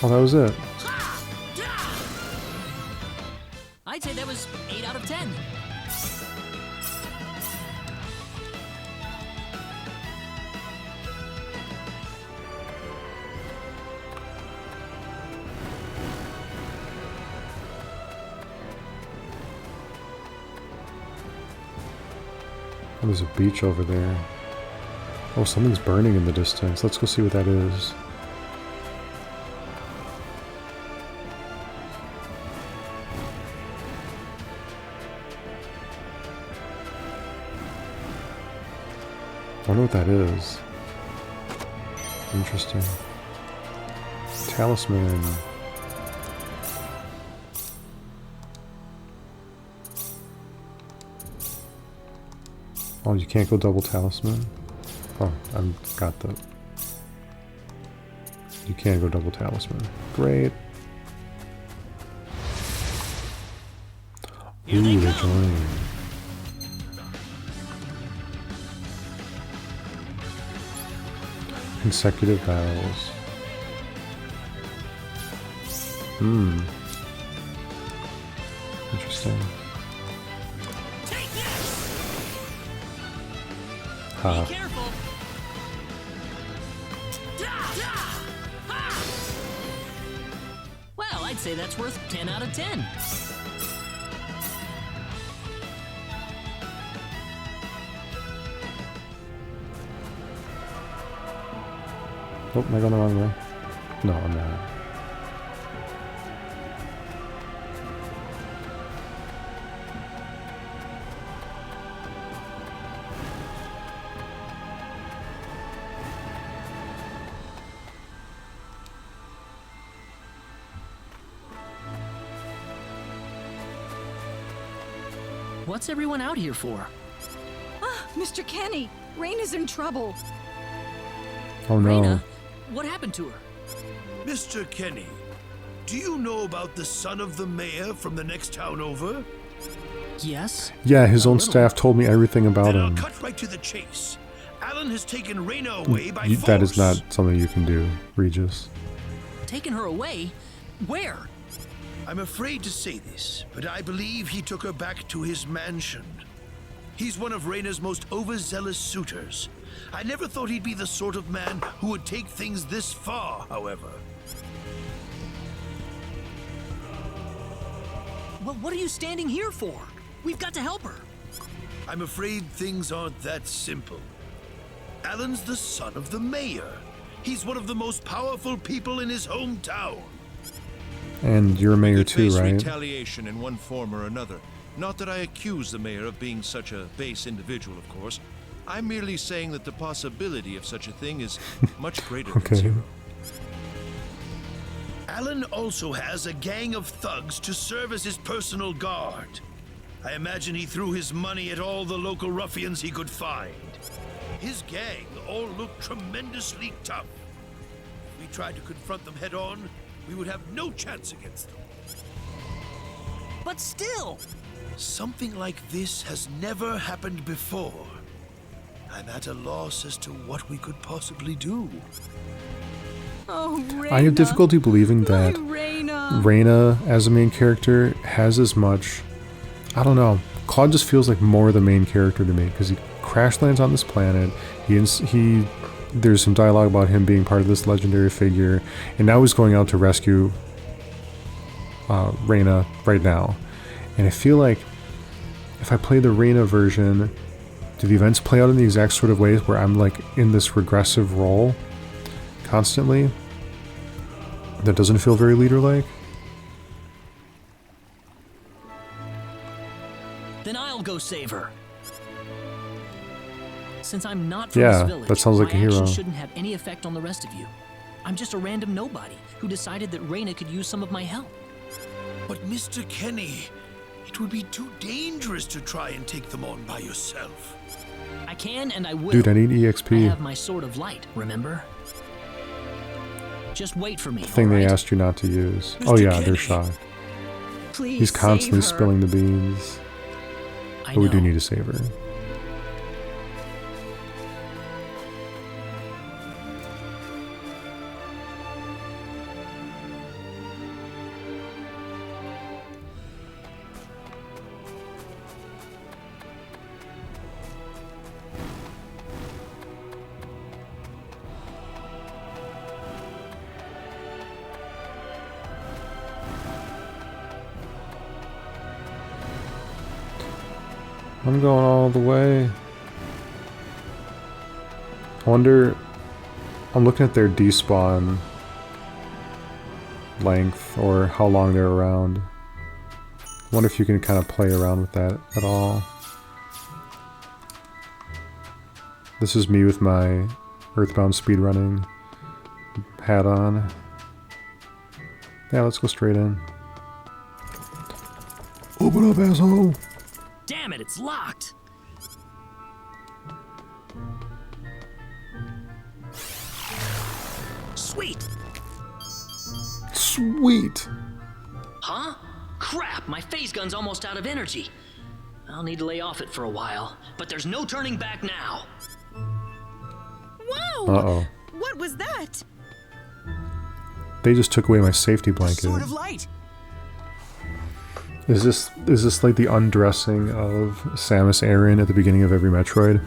Oh, that was it. I'd say that was 8 out of 10. Oh, there's a beach over there. Oh, something's burning in the distance. Let's go see what that is. I wonder what that is. Interesting. Talisman. Oh, you can't go double talisman? Oh, I've got the... You can go double talisman. Great. Ooh, they joined. Consecutive battles. Interesting. Be careful. Well, I'd say that's worth 10 out of 10. Oh, am I going the wrong way? No, I'm not. What's everyone out here for? Ah, Mr. Kenny, Rain is in trouble. Oh no. Reyna, what happened to her? Mr. Kenny, do you know about the son of the mayor from the next town over? Yes. Yeah, his own staff told me everything about Then him. I'll cut right to the chase. Alan has taken Reyna away by force. That is not something you can do, Regis. Taken her away? Where? I'm afraid to say this, but I believe he took her back to his mansion. He's one of Reyna's most overzealous suitors. I never thought he'd be the sort of man who would take things this far, however. Well, what are you standing here for? We've got to help her. I'm afraid things aren't that simple. Alan's the son of the mayor. He's one of the most powerful people in his hometown. And you're a mayor too, face right? Retaliation in one form or another. Not that I accuse the mayor of being such a base individual, of course. I'm merely saying that the possibility of such a thing is much greater than zero. Alan also has a gang of thugs to serve as his personal guard. I imagine he threw his money at all the local ruffians he could find. His gang all look tremendously tough. If we tried to confront them head on, we would have no chance against them. But still! Something like this has never happened before. I'm at a loss as to what we could possibly do. Oh, Reyna. I have difficulty believing that Reyna. Reyna, as a main character, has as much... I don't know. Claude just feels like more the main character to me, because he crash lands on this planet. There's some dialogue about him being part of this legendary figure, and now he's going out to rescue Reyna right now. And I feel like if I play the Reyna version do the events play out in the exact sort of ways where I'm like in this regressive role constantly that doesn't feel very leader-like? Then I'll go save her. Since I'm not from Yeah, this village, that sounds like my a hero. actions shouldn't have any effect on the rest of you. I'm just a random nobody who decided that Reyna could use some of my help. But Mr. Kenny, it would be too dangerous to try and take them on by yourself. I can and I will. Dude, I need I EXP. have my sword of light, remember? Just wait for me, Thing all they right? asked you not to use. Mr. Oh yeah, Kenny. they're shocked. Please He's constantly save her. spilling the beans. I But we do know. need to save her. I'm going all the way. I wonder... I'm looking at their despawn length, or how long they're around. I wonder if you can kind of play around with that at all. This is me with my Earthbound speedrunning hat on. Yeah, let's go straight in. Open up, asshole! Damn it, it's locked! Sweet! Sweet! Huh? Crap, my phase gun's almost out of energy. I'll need to lay off it for a while, but there's no turning back now. Whoa! Uh-oh. What was that? They just took away my safety blanket. Sword of light. Is this like the undressing of Samus Aran at the beginning of every Metroid?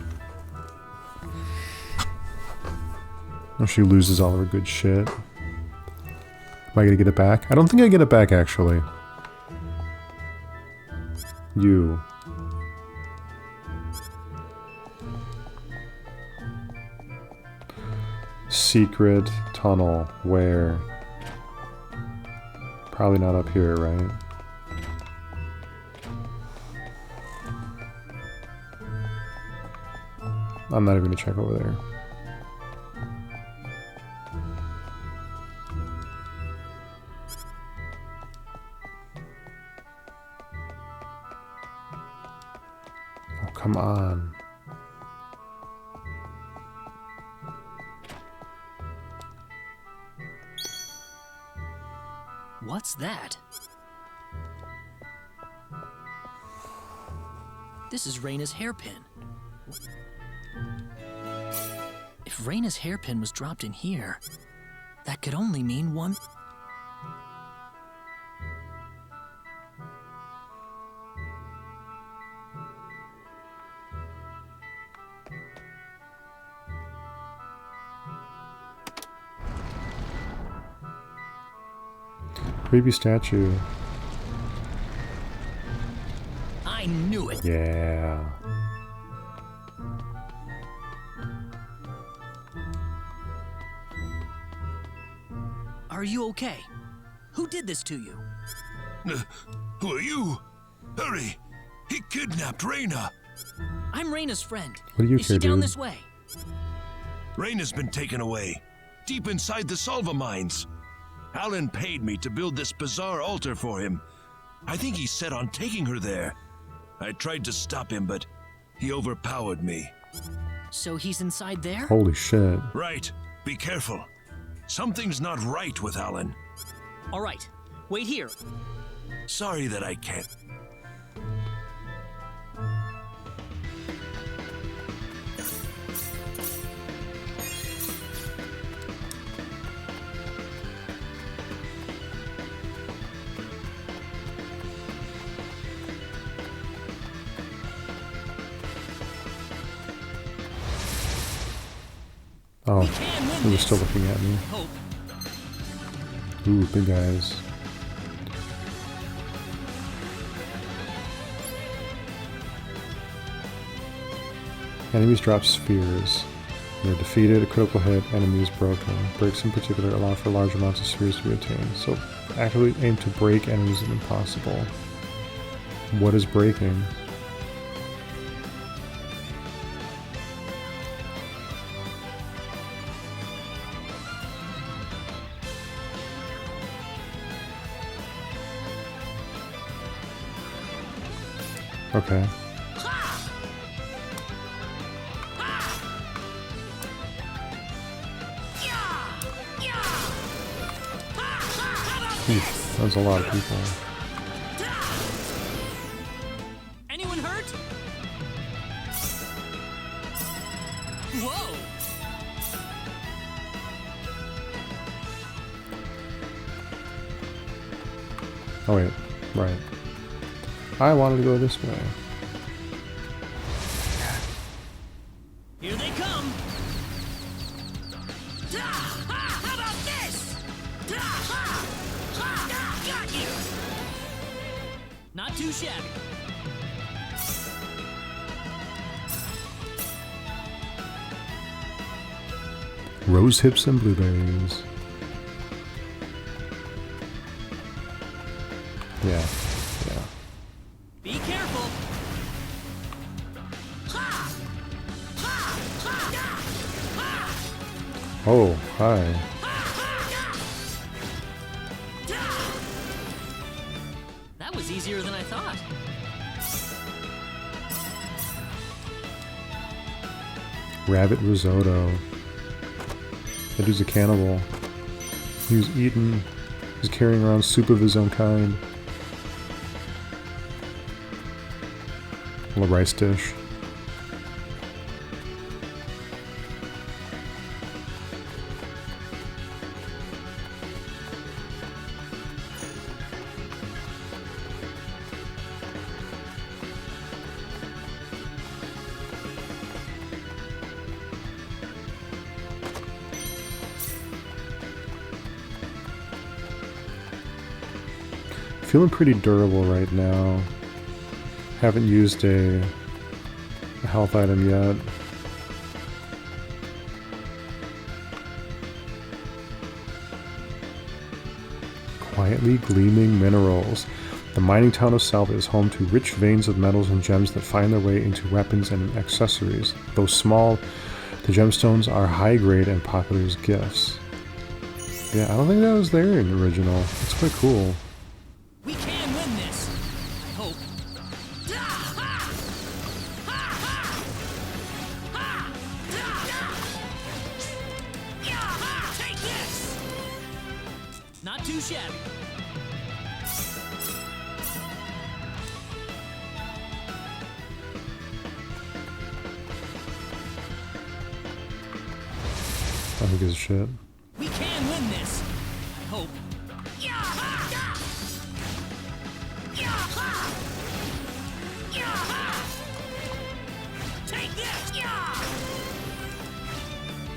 When she loses all her good shit. Am I gonna get it back? I don't think I get it back, actually. You. Secret tunnel. Where? Probably not up here, right? I'm not even gonna check over there. Oh, come on. What's that? This is Reyna's hairpin. If Reyna's hairpin was dropped in here, that could only mean one... Creepy statue. I knew it! Yeah. Are you okay? Who did this to you? Who are you? Hurry! He kidnapped Reyna! I'm Reyna's friend. What do you Is she care, down dude? this way? Reyna's been taken away, deep inside the Salva mines. Alan paid me to build this bizarre altar for him. I think he's set on taking her there. I tried to stop him, but he overpowered me. So he's inside there? Holy shit. Right. Be careful. Something's not right with Alan. All right, wait here. Sorry that I can't. Oh, he was still looking at me. Hope. Ooh, big eyes. Enemies drop spheres. They're defeated, a critical hit, enemy is broken. Breaks in particular allow for large amounts of spheres to be obtained. So actively aim to break enemies is impossible. What is breaking? Okay. Oof, that was a lot of people. Anyone hurt? Whoa! Oh wait, right. I wanted to go this way. Here they come! How about this? Got you! Not too shabby. Rose hips and blueberries. Yeah, yeah. Be careful! Oh, hi. That was easier than I thought. Rabbit risotto. That dude's a cannibal. He was eating. He's carrying around soup of his own kind. A little rice dish. Feeling pretty durable right now. Haven't used a health item yet. Quietly gleaming minerals. The mining town of Salva is home to rich veins of metals and gems that find their way into weapons and accessories. Though small, the gemstones are high grade and popular as gifts. Yeah, I don't think that was there in the original. It's quite cool. We can win this. I hope. Take this. Not too shabby. I don't give a shit. We can win this. I hope. Take this.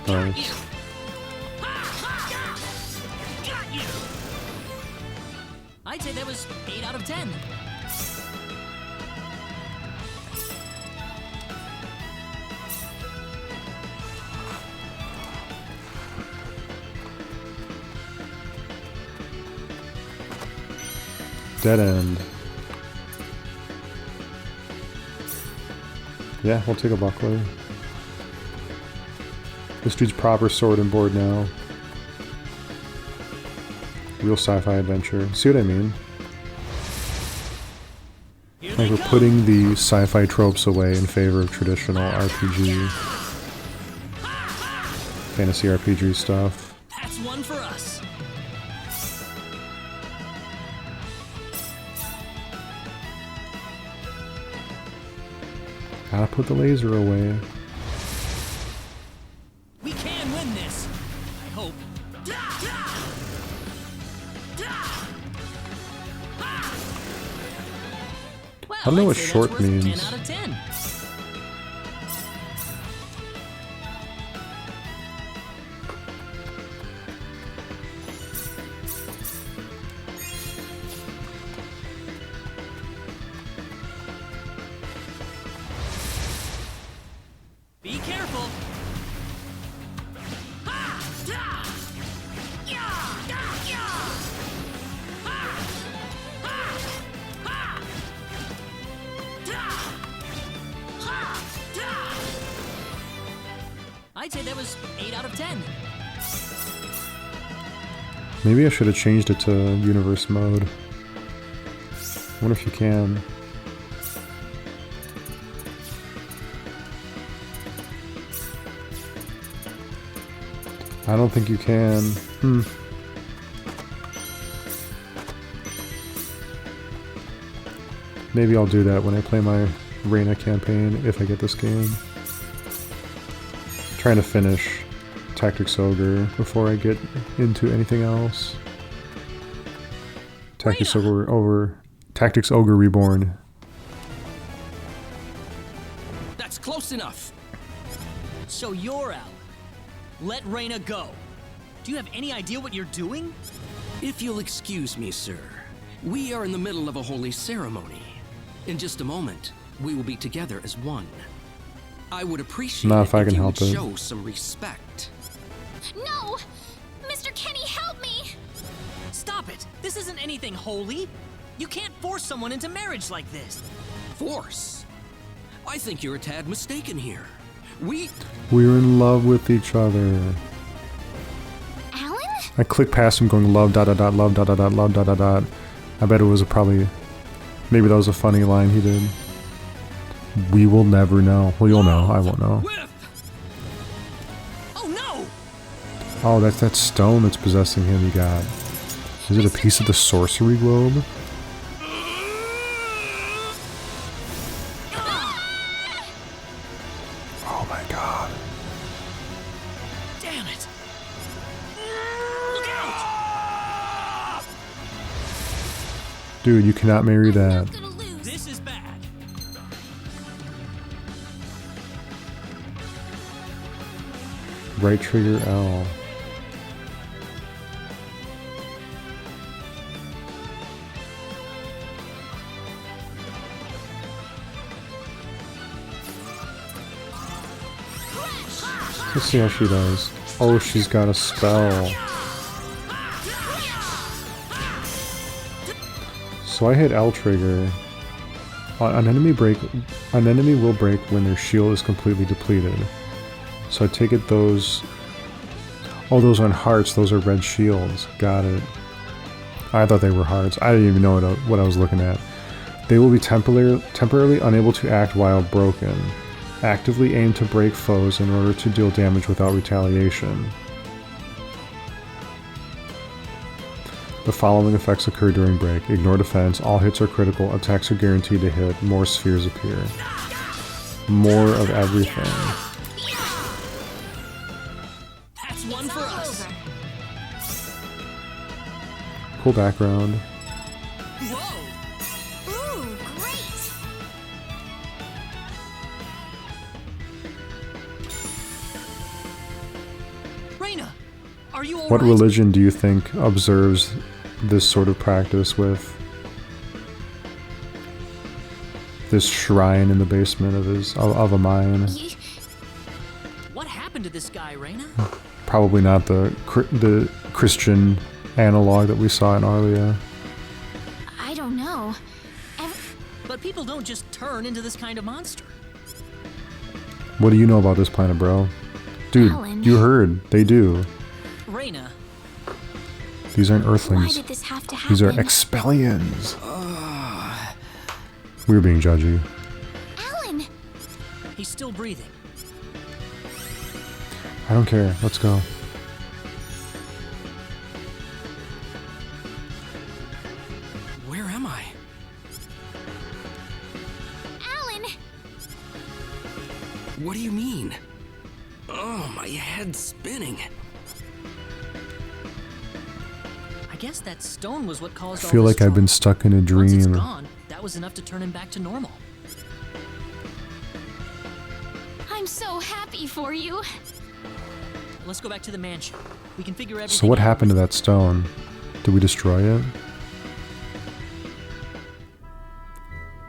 Nice. Got you. I'd say that was 8 out of 10. Dead end. Yeah, we'll take a buckler. This dude's proper sword and board now. Real sci-fi adventure. See what I mean? Like we're putting the sci-fi tropes away in favor of traditional RPG. Fantasy RPG stuff. That's one for us. Gotta put the laser away. We can win this. I hope. Well, I don't know I'd what say that's short worth means. 10 out of 10. I'd say that was 8 out of 10. Maybe I should have changed it to universe mode. I wonder if you can. I don't think you can. Maybe I'll do that when I play my Reina campaign, if I get this game. Trying to finish Tactics Ogre before I get into anything else. Tactics Ogre Reborn. That's close enough. So you're out. Let Reina go. Do you have any idea what you're doing? If you'll excuse me, sir, we are in the middle of a holy ceremony. In just a moment, we will be together as one. I would appreciate if I can you help would it. show some respect. No! Mr. Kenny, help me! Stop it! This isn't anything holy. You can't force someone into marriage like this. Force? I think you're a tad mistaken here. We're in love with each other. Alan? I clicked past him going love dot dot dot love dot dot dot love dot dot dot. I bet it was maybe that was a funny line he did. We will never know. Well, you'll know. I won't know. Oh no! Oh, that's that stone that's possessing him he got. Is it a piece of the sorcery globe? Oh my god. Damn it! Look out! Dude, you cannot marry that. This is bad. Right trigger L. Let's see how she does. Oh, she's got a spell. So I hit L trigger. An enemy will break when their shield is completely depleted. So I take it those... Oh, those aren't hearts, those are red shields. Got it. I thought they were hearts. I didn't even know what I was looking at. They will be temporarily unable to act while broken. Actively aim to break foes in order to deal damage without retaliation. The following effects occur during break. Ignore defense, all hits are critical, attacks are guaranteed to hit, more spheres appear. More of everything. That's one for us. Cool background. Whoa! Ooh, great! Reina, are you alright? What religion do you think observes this sort of practice with this shrine in the basement of a mine? What happened to this guy, Reina? Probably not the Christian analog that we saw in Arlia. I don't know. But people don't just turn into this kind of monster. What do you know about this planet, bro? Dude, Alan. you heard. They do. Reina. These aren't Why Earthlings. did this have to happen? These are Expellions. We were being judgy. Alan! He's still breathing. I don't care. Let's go. Where am I? Alan! What do you mean? Oh, my head's spinning. I guess that stone was what caused I all feel this like I've been stuck in a Once it's dream. gone, that was enough to turn him back to normal. I'm so happy for you. Let's go back to the mansion. We can figure everything So what out. happened to that stone? Did we destroy it?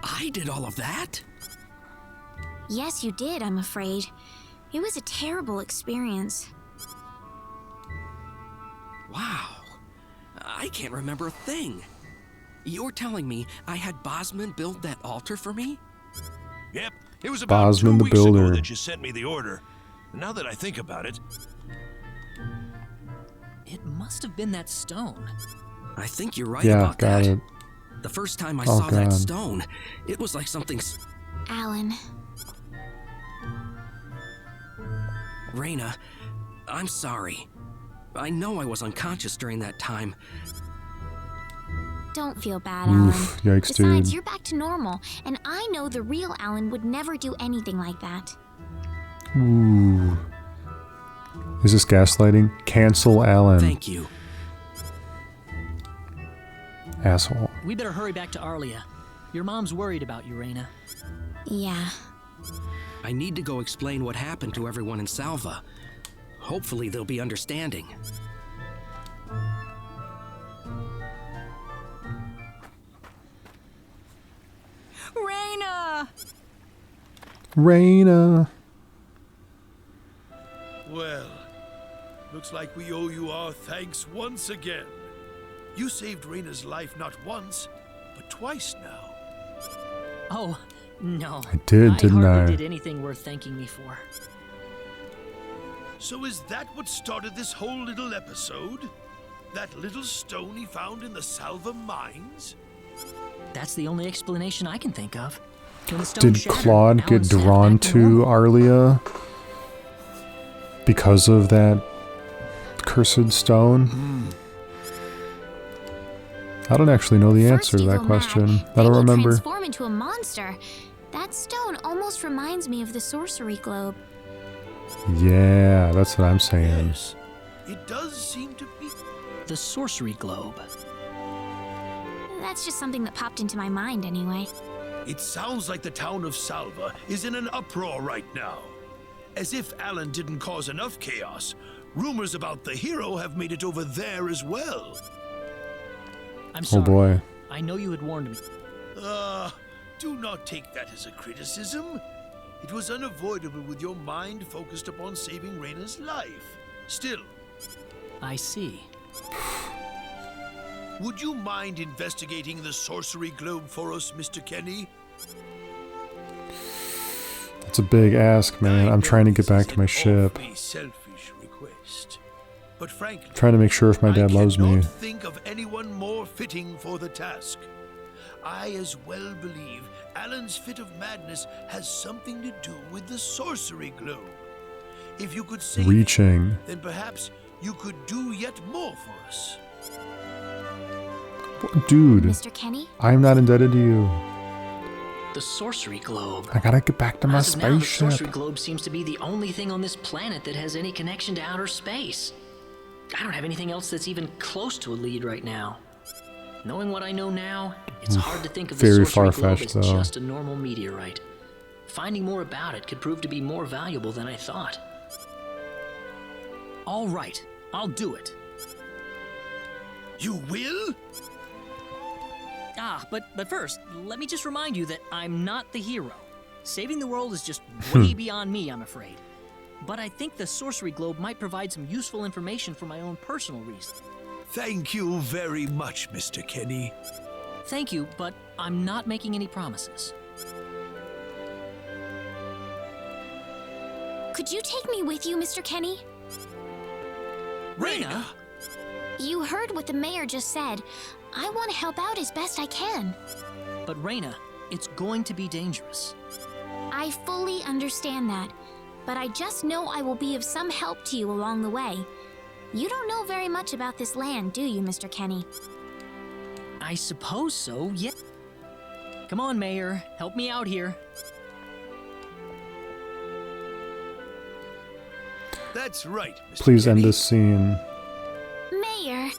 I did all of that? Yes, you did, I'm afraid. It was a terrible experience. Wow. I can't remember a thing. You're telling me I had Bosman build that altar for me? Yep, it was about Bosman 2 the weeks ago Builder. that you sent me the order. Now that I think about it, It must have been that stone. I think you're right Yeah, about got that. it. The first time I Oh, saw that God. stone, it was like something... Alan, Reyna, I'm sorry. I know I was unconscious during that time. don't feel bad, Alan. Oof, yikes, Besides, dude. you're back to normal, and I know the real Alan would never do anything like that. Ooh. Is this gaslighting? Cancel Alan. Thank you. Asshole. We better hurry back to Arlia. Your mom's worried about you, Reyna. Yeah. I need to go explain what happened to everyone in Salva. Hopefully they'll be understanding. Reyna! Reyna. Well, looks like we owe you our thanks once again. You saved Reyna's life not once, but twice now. Oh, no. I did, didn't I? hardly did anything worth thanking me for. So is that what started this whole little episode? That little stone he found in the Salva mines? That's the only explanation I can think of. When the stone Did shattered, Claude Alan get snapped drawn back to normal. Arlia because of that cursed stone? I don't actually know the answer to First you that go question. mad, I then don't you remember. transform into a monster. That stone almost reminds me of the sorcery globe. Yeah, that's what I'm saying. Yes, it does seem to be. The sorcery globe. That's just something that popped into my mind anyway. It sounds like the town of Salva is in an uproar right now. As if Alan didn't cause enough chaos, rumors about the hero have made it over there as well. I'm sorry. Oh boy. I know you had warned me. Do not take that as a criticism. It was unavoidable with your mind focused upon saving Reyna's life. Still, I see. would you mind investigating the sorcery globe for us, Mr. Kenny? It's a big ask, man. I'm trying to get back to my ship. Awfully selfish request. But frankly, Trying to make sure if my dad loves me. I cannot think of anyone more fitting for the task. I as well believe Alan's fit of madness has something to do with the sorcery globe. If you could save Reaching. it, then perhaps you could do yet more for us. Dude, Mr. Kenny? I'm not indebted to you. The sorcery globe. I gotta get back to my As of now, the sorcery spaceship. globe seems to be the only thing on this planet that has any connection to outer space. I don't have anything else that's even close to a lead right now. Knowing what I know now, it's hard to think of the Very sorcery globe far-fetched, as though. just a normal meteorite. Finding more about it could prove to be more valuable than I thought. All right, I'll do it. You will? But first, let me just remind you that I'm not the hero. Saving the world is just way beyond me, I'm afraid. But I think the sorcery globe might provide some useful information for my own personal reasons. Thank you very much, Mr. Kenny. Thank you, but I'm not making any promises. Could you take me with you, Mr. Kenny? Reyna! You heard what the mayor just said. I want to help out as best I can. But Reyna, it's going to be dangerous. I fully understand that, but I just know I will be of some help to you along the way. You don't know very much about this land, do you, Mr. Kenny? I suppose so, yeah. Come on, Mayor, help me out here. That's right, Mr. Please end Kenny. this scene. Mayor!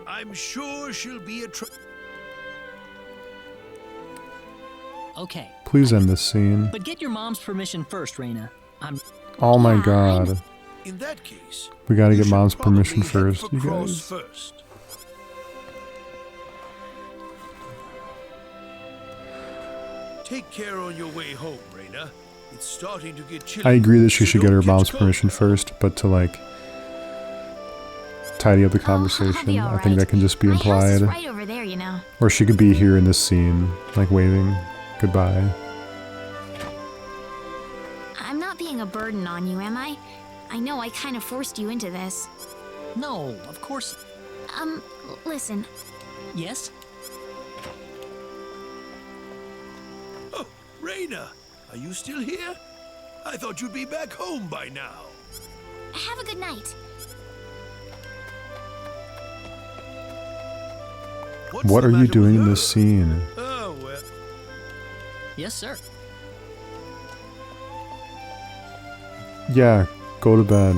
I'm sure she'll be a Okay, Please end this scene. but get your mom's permission first, Reyna. Oh my Yeah, god. In that case, We gotta you get should mom's probably permission head first, for you Cross guys. First. Take care on your way home, Reyna. It's starting to get chilly. I agree that she so should get don't her catch mom's cold. permission first, but to like tidy up the I'll conversation, be I all think right. that can just be My house is implied. right over there, you know. Or she could be here in this scene, like waving goodbye. I'm not being a burden on you, am I? I know I kind of forced you into this. No, of course. Listen. Yes? Oh, Reina, are you still here? I thought you'd be back home by now. Have a good night. What are you doing in this scene? Oh, well. Yes, sir. Yeah, go to bed.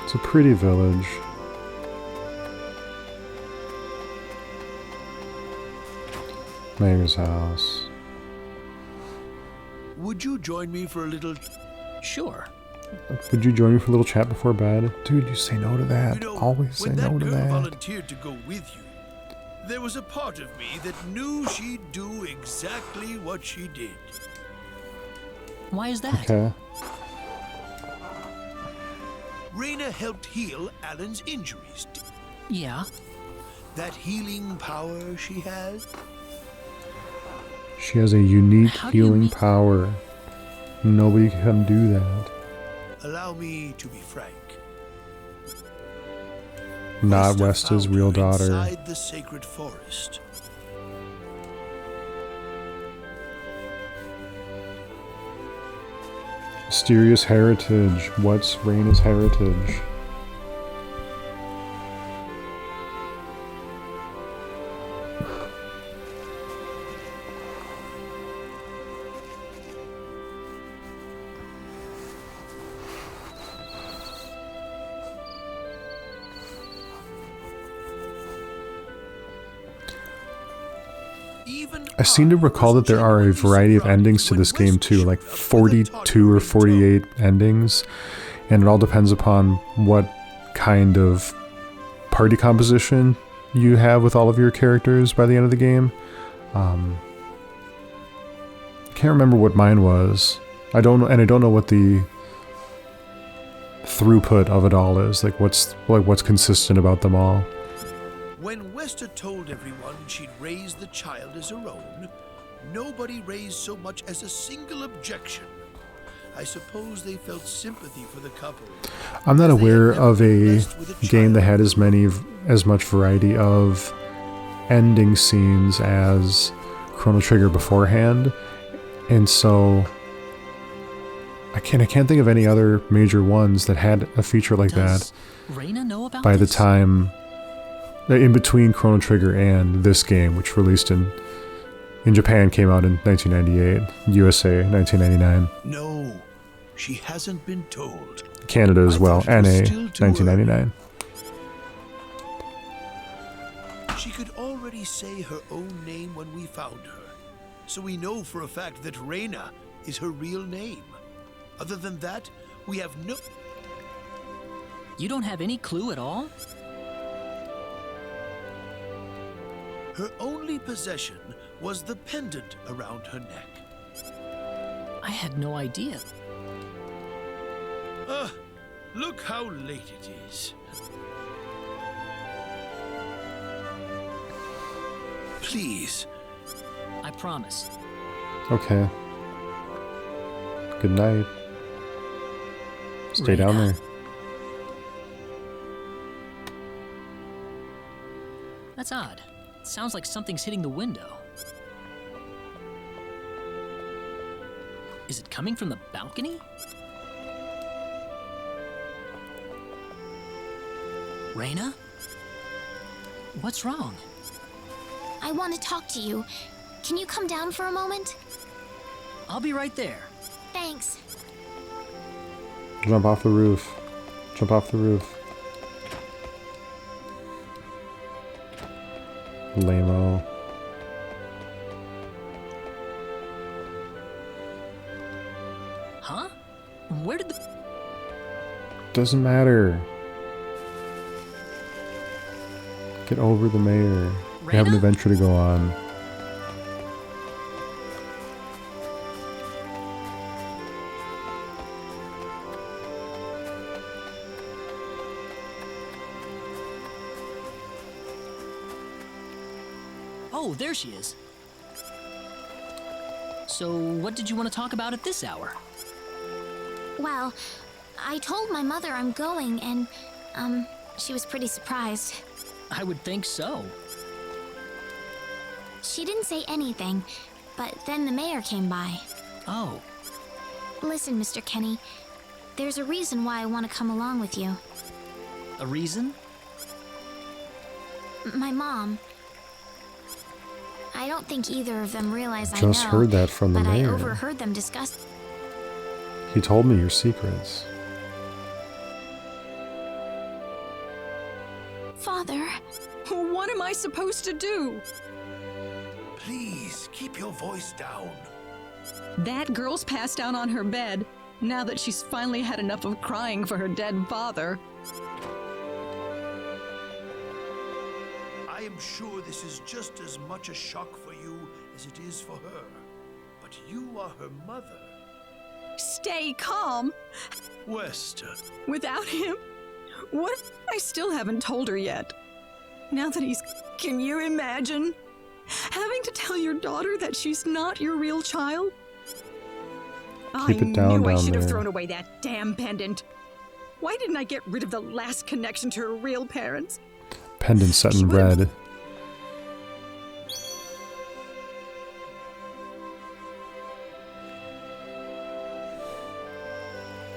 It's a pretty village. Mayor's house. Would you join me for a little... Sure. Would you join me for a little chat before bed? Dude, you say no to that. You know, Always say no to when that girl that. volunteered to go with you, there was a part of me that knew she'd do exactly what she did. Why is that? Okay. Reina helped heal Alan's injuries. Yeah. That healing power she has. She has a unique How do you healing mean- power. Nobody can do that. Allow me to be frank. Not Vesta Westa's found real her daughter. inside the sacred forest. Mysterious heritage. What's Reina's heritage? I seem to recall that there are a variety of endings to this game too, like 42 or 48 endings, and it all depends upon what kind of party composition you have with all of your characters by the end of the game. I can't remember what mine was. I don't know what the throughput of it all is. Like what's consistent about them all. When Westa told everyone she'd raised the child as her own, nobody raised so much as a single objection. I suppose they felt sympathy for the couple. I'm not as they had aware never of been a blessed with a game that child. had as much variety of ending scenes as Chrono Trigger beforehand, and so I can't think of any other major ones that had a feature like Does Reina know about that by the this? time in between Chrono Trigger and this game, which released in Japan, came out in 1998, USA 1999, No, she hasn't been told. Canada as I well, thought it was NA still too 1999. She could already say her own name when we found her, so we know for a fact that Reina is her real name. Other than that, we have no... You don't have any clue at all? Her only possession was the pendant around her neck. I had no idea. Look how late it is. Please. I promise. Okay. Good night. Stay down Reina. there. That's odd. It sounds like something's hitting the window. Is it coming from the balcony? Reina? What's wrong? I want to talk to you. Can you come down for a moment? I'll be right there. Thanks. Jump off the roof. Jump off the roof. Lame-o. Doesn't matter. Get over the mayor. We have an adventure to go on. Oh, there she is. So, what did you want to talk about at this hour? Well, I told my mother I'm going, and, she was pretty surprised. I would think so. She didn't say anything, but then the mayor came by. Oh. Listen, Mr. Kenny, there's a reason why I want to come along with you. A reason? My mom. I don't think either of them realize I Just know, heard that from the but mayor. I overheard them discuss. He told me your secrets. Father, what am I supposed to do? Please, keep your voice down. That girl's passed out on her bed, now that she's finally had enough of crying for her dead father. I am sure this is just as much a shock for you as it is for her. But you are her mother. Stay calm. Wester. Without him? What? I still haven't told her yet. Now that he's... Can you imagine? Having to tell your daughter that she's not your real child? Keep it down, I down should have there. thrown away that damn pendant. Why didn't I get rid of the last connection to her real parents? Pendant set in red.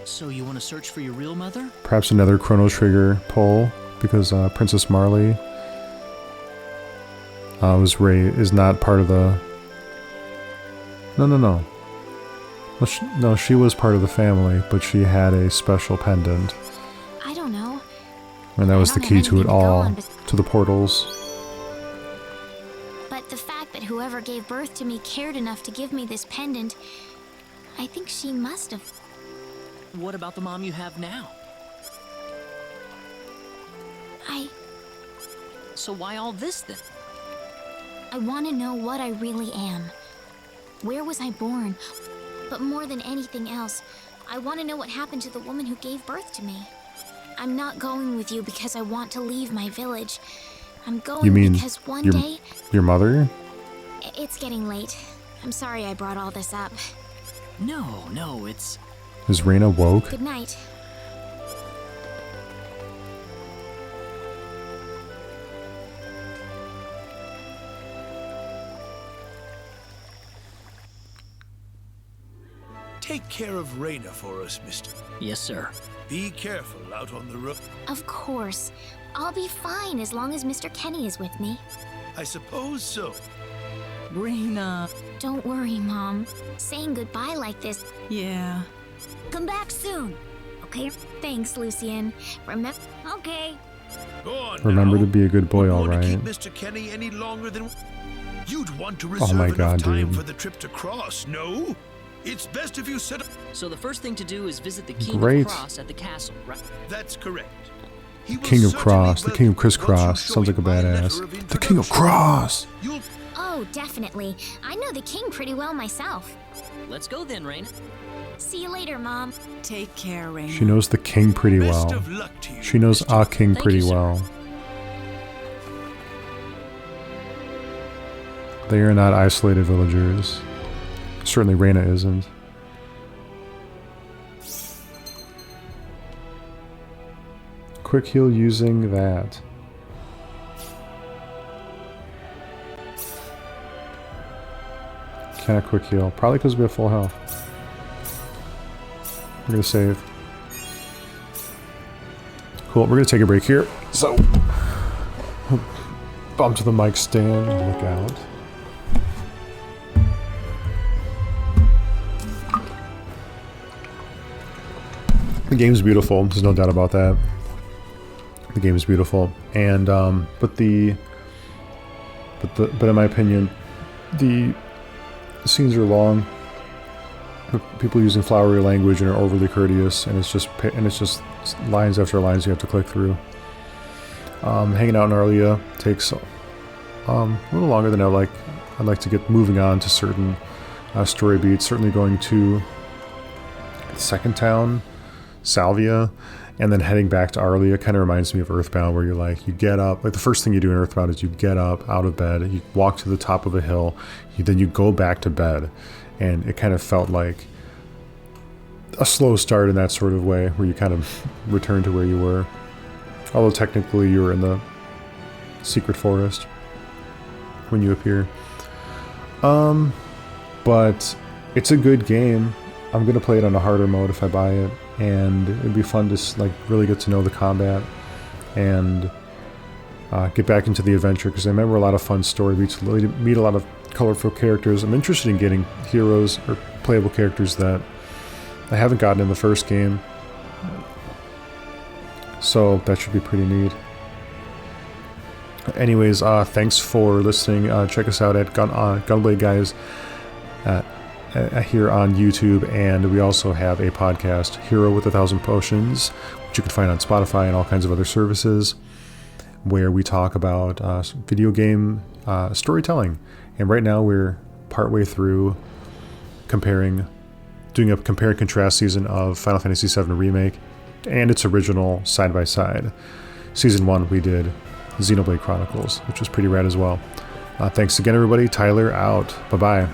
So you want to search for your real mother? Perhaps another Chrono Trigger pull, because Princess Marley is not part of the... No. Well, she was part of the family, but she had a special pendant. I don't know. And that was the key to it all, to the portals. But the fact that whoever gave birth to me cared enough to give me this pendant, I think she must have. What about the mom you have now? So why all this then? I want to know what I really am. Where was I born? But more than anything else, I want to know what happened to the woman who gave birth to me. I'm not going with you because I want to leave my village. I'm going You mean because one day... your mother? It's getting late. I'm sorry I brought all this up. No, it's... Is Reyna woke? Good night. Take care of Reyna for us, mister. Yes, sir. Be careful out on the road. Of course. I'll be fine as long as Mr. Kenny is with me. I suppose so. Reyna. Don't worry, Mom. Saying goodbye like this... Yeah. Come back soon, okay? Thanks, Lucien. Remember... Okay. Go on Remember now. to be a good boy, We're going to alright. keep Mr. Kenny any longer than... You'd want to reserve Oh my enough God, time dude. for the trip to Cross, no? It's best if you set up... So the first thing to do is visit the King Great. of Cross at the castle, right? That's correct. He will King of certainly Cross, the King of welcome you Crisscross. once you Sounds show like a him my letter badass. of The King of introduction. Cross! You'll... Oh, definitely. I know the king pretty well myself. Let's go then, Rain. See you later, Mom. Take care, Reyna. She knows the king pretty Best well. of luck to you, She knows mister. our king Thank pretty you, sir. well. They are not isolated villagers. Certainly Reyna isn't. Quick heal using that. Can't quick heal. Probably because we have full health. We're gonna save. Cool, we're gonna take a break here. So, bump to the mic stand and look out. The game's beautiful. There's no doubt about that. The game is beautiful, and but in my opinion, the scenes are long. People using flowery language and are overly courteous, and it's just lines after lines you have to click through. Hanging out in Arlia takes a little longer than I'd like to get moving on to certain story beats. Certainly going to the second town, Salvia, and then heading back to Arlia kind of reminds me of Earthbound, where you get up, like the first thing you do in Earthbound is you get up out of bed, you walk to the top of a hill, then you go back to bed, and it kind of felt like a slow start in that sort of way, where you kind of return to where you were, although technically you were in the secret forest when you appear. But it's a good game. I'm gonna play it on a harder mode if I buy it, and it'd be fun to really get to know the combat and get back into the adventure, because I remember a lot of fun story beats, meet a lot of colorful characters. I'm interested in getting heroes or playable characters that I haven't gotten in the first game, so that should be pretty neat. Anyways, thanks for listening. Check us out at Gunblade Guys here on YouTube, and we also have a podcast, Hero with 1,000 Potions, which you can find on Spotify and all kinds of other services, where we talk about video game storytelling. And right now we're partway through doing a compare and contrast season of Final Fantasy VII Remake and its original side by side. Season 1 we did Xenoblade Chronicles, which was pretty rad as well. Thanks again, everybody. Tyler out. Bye-bye.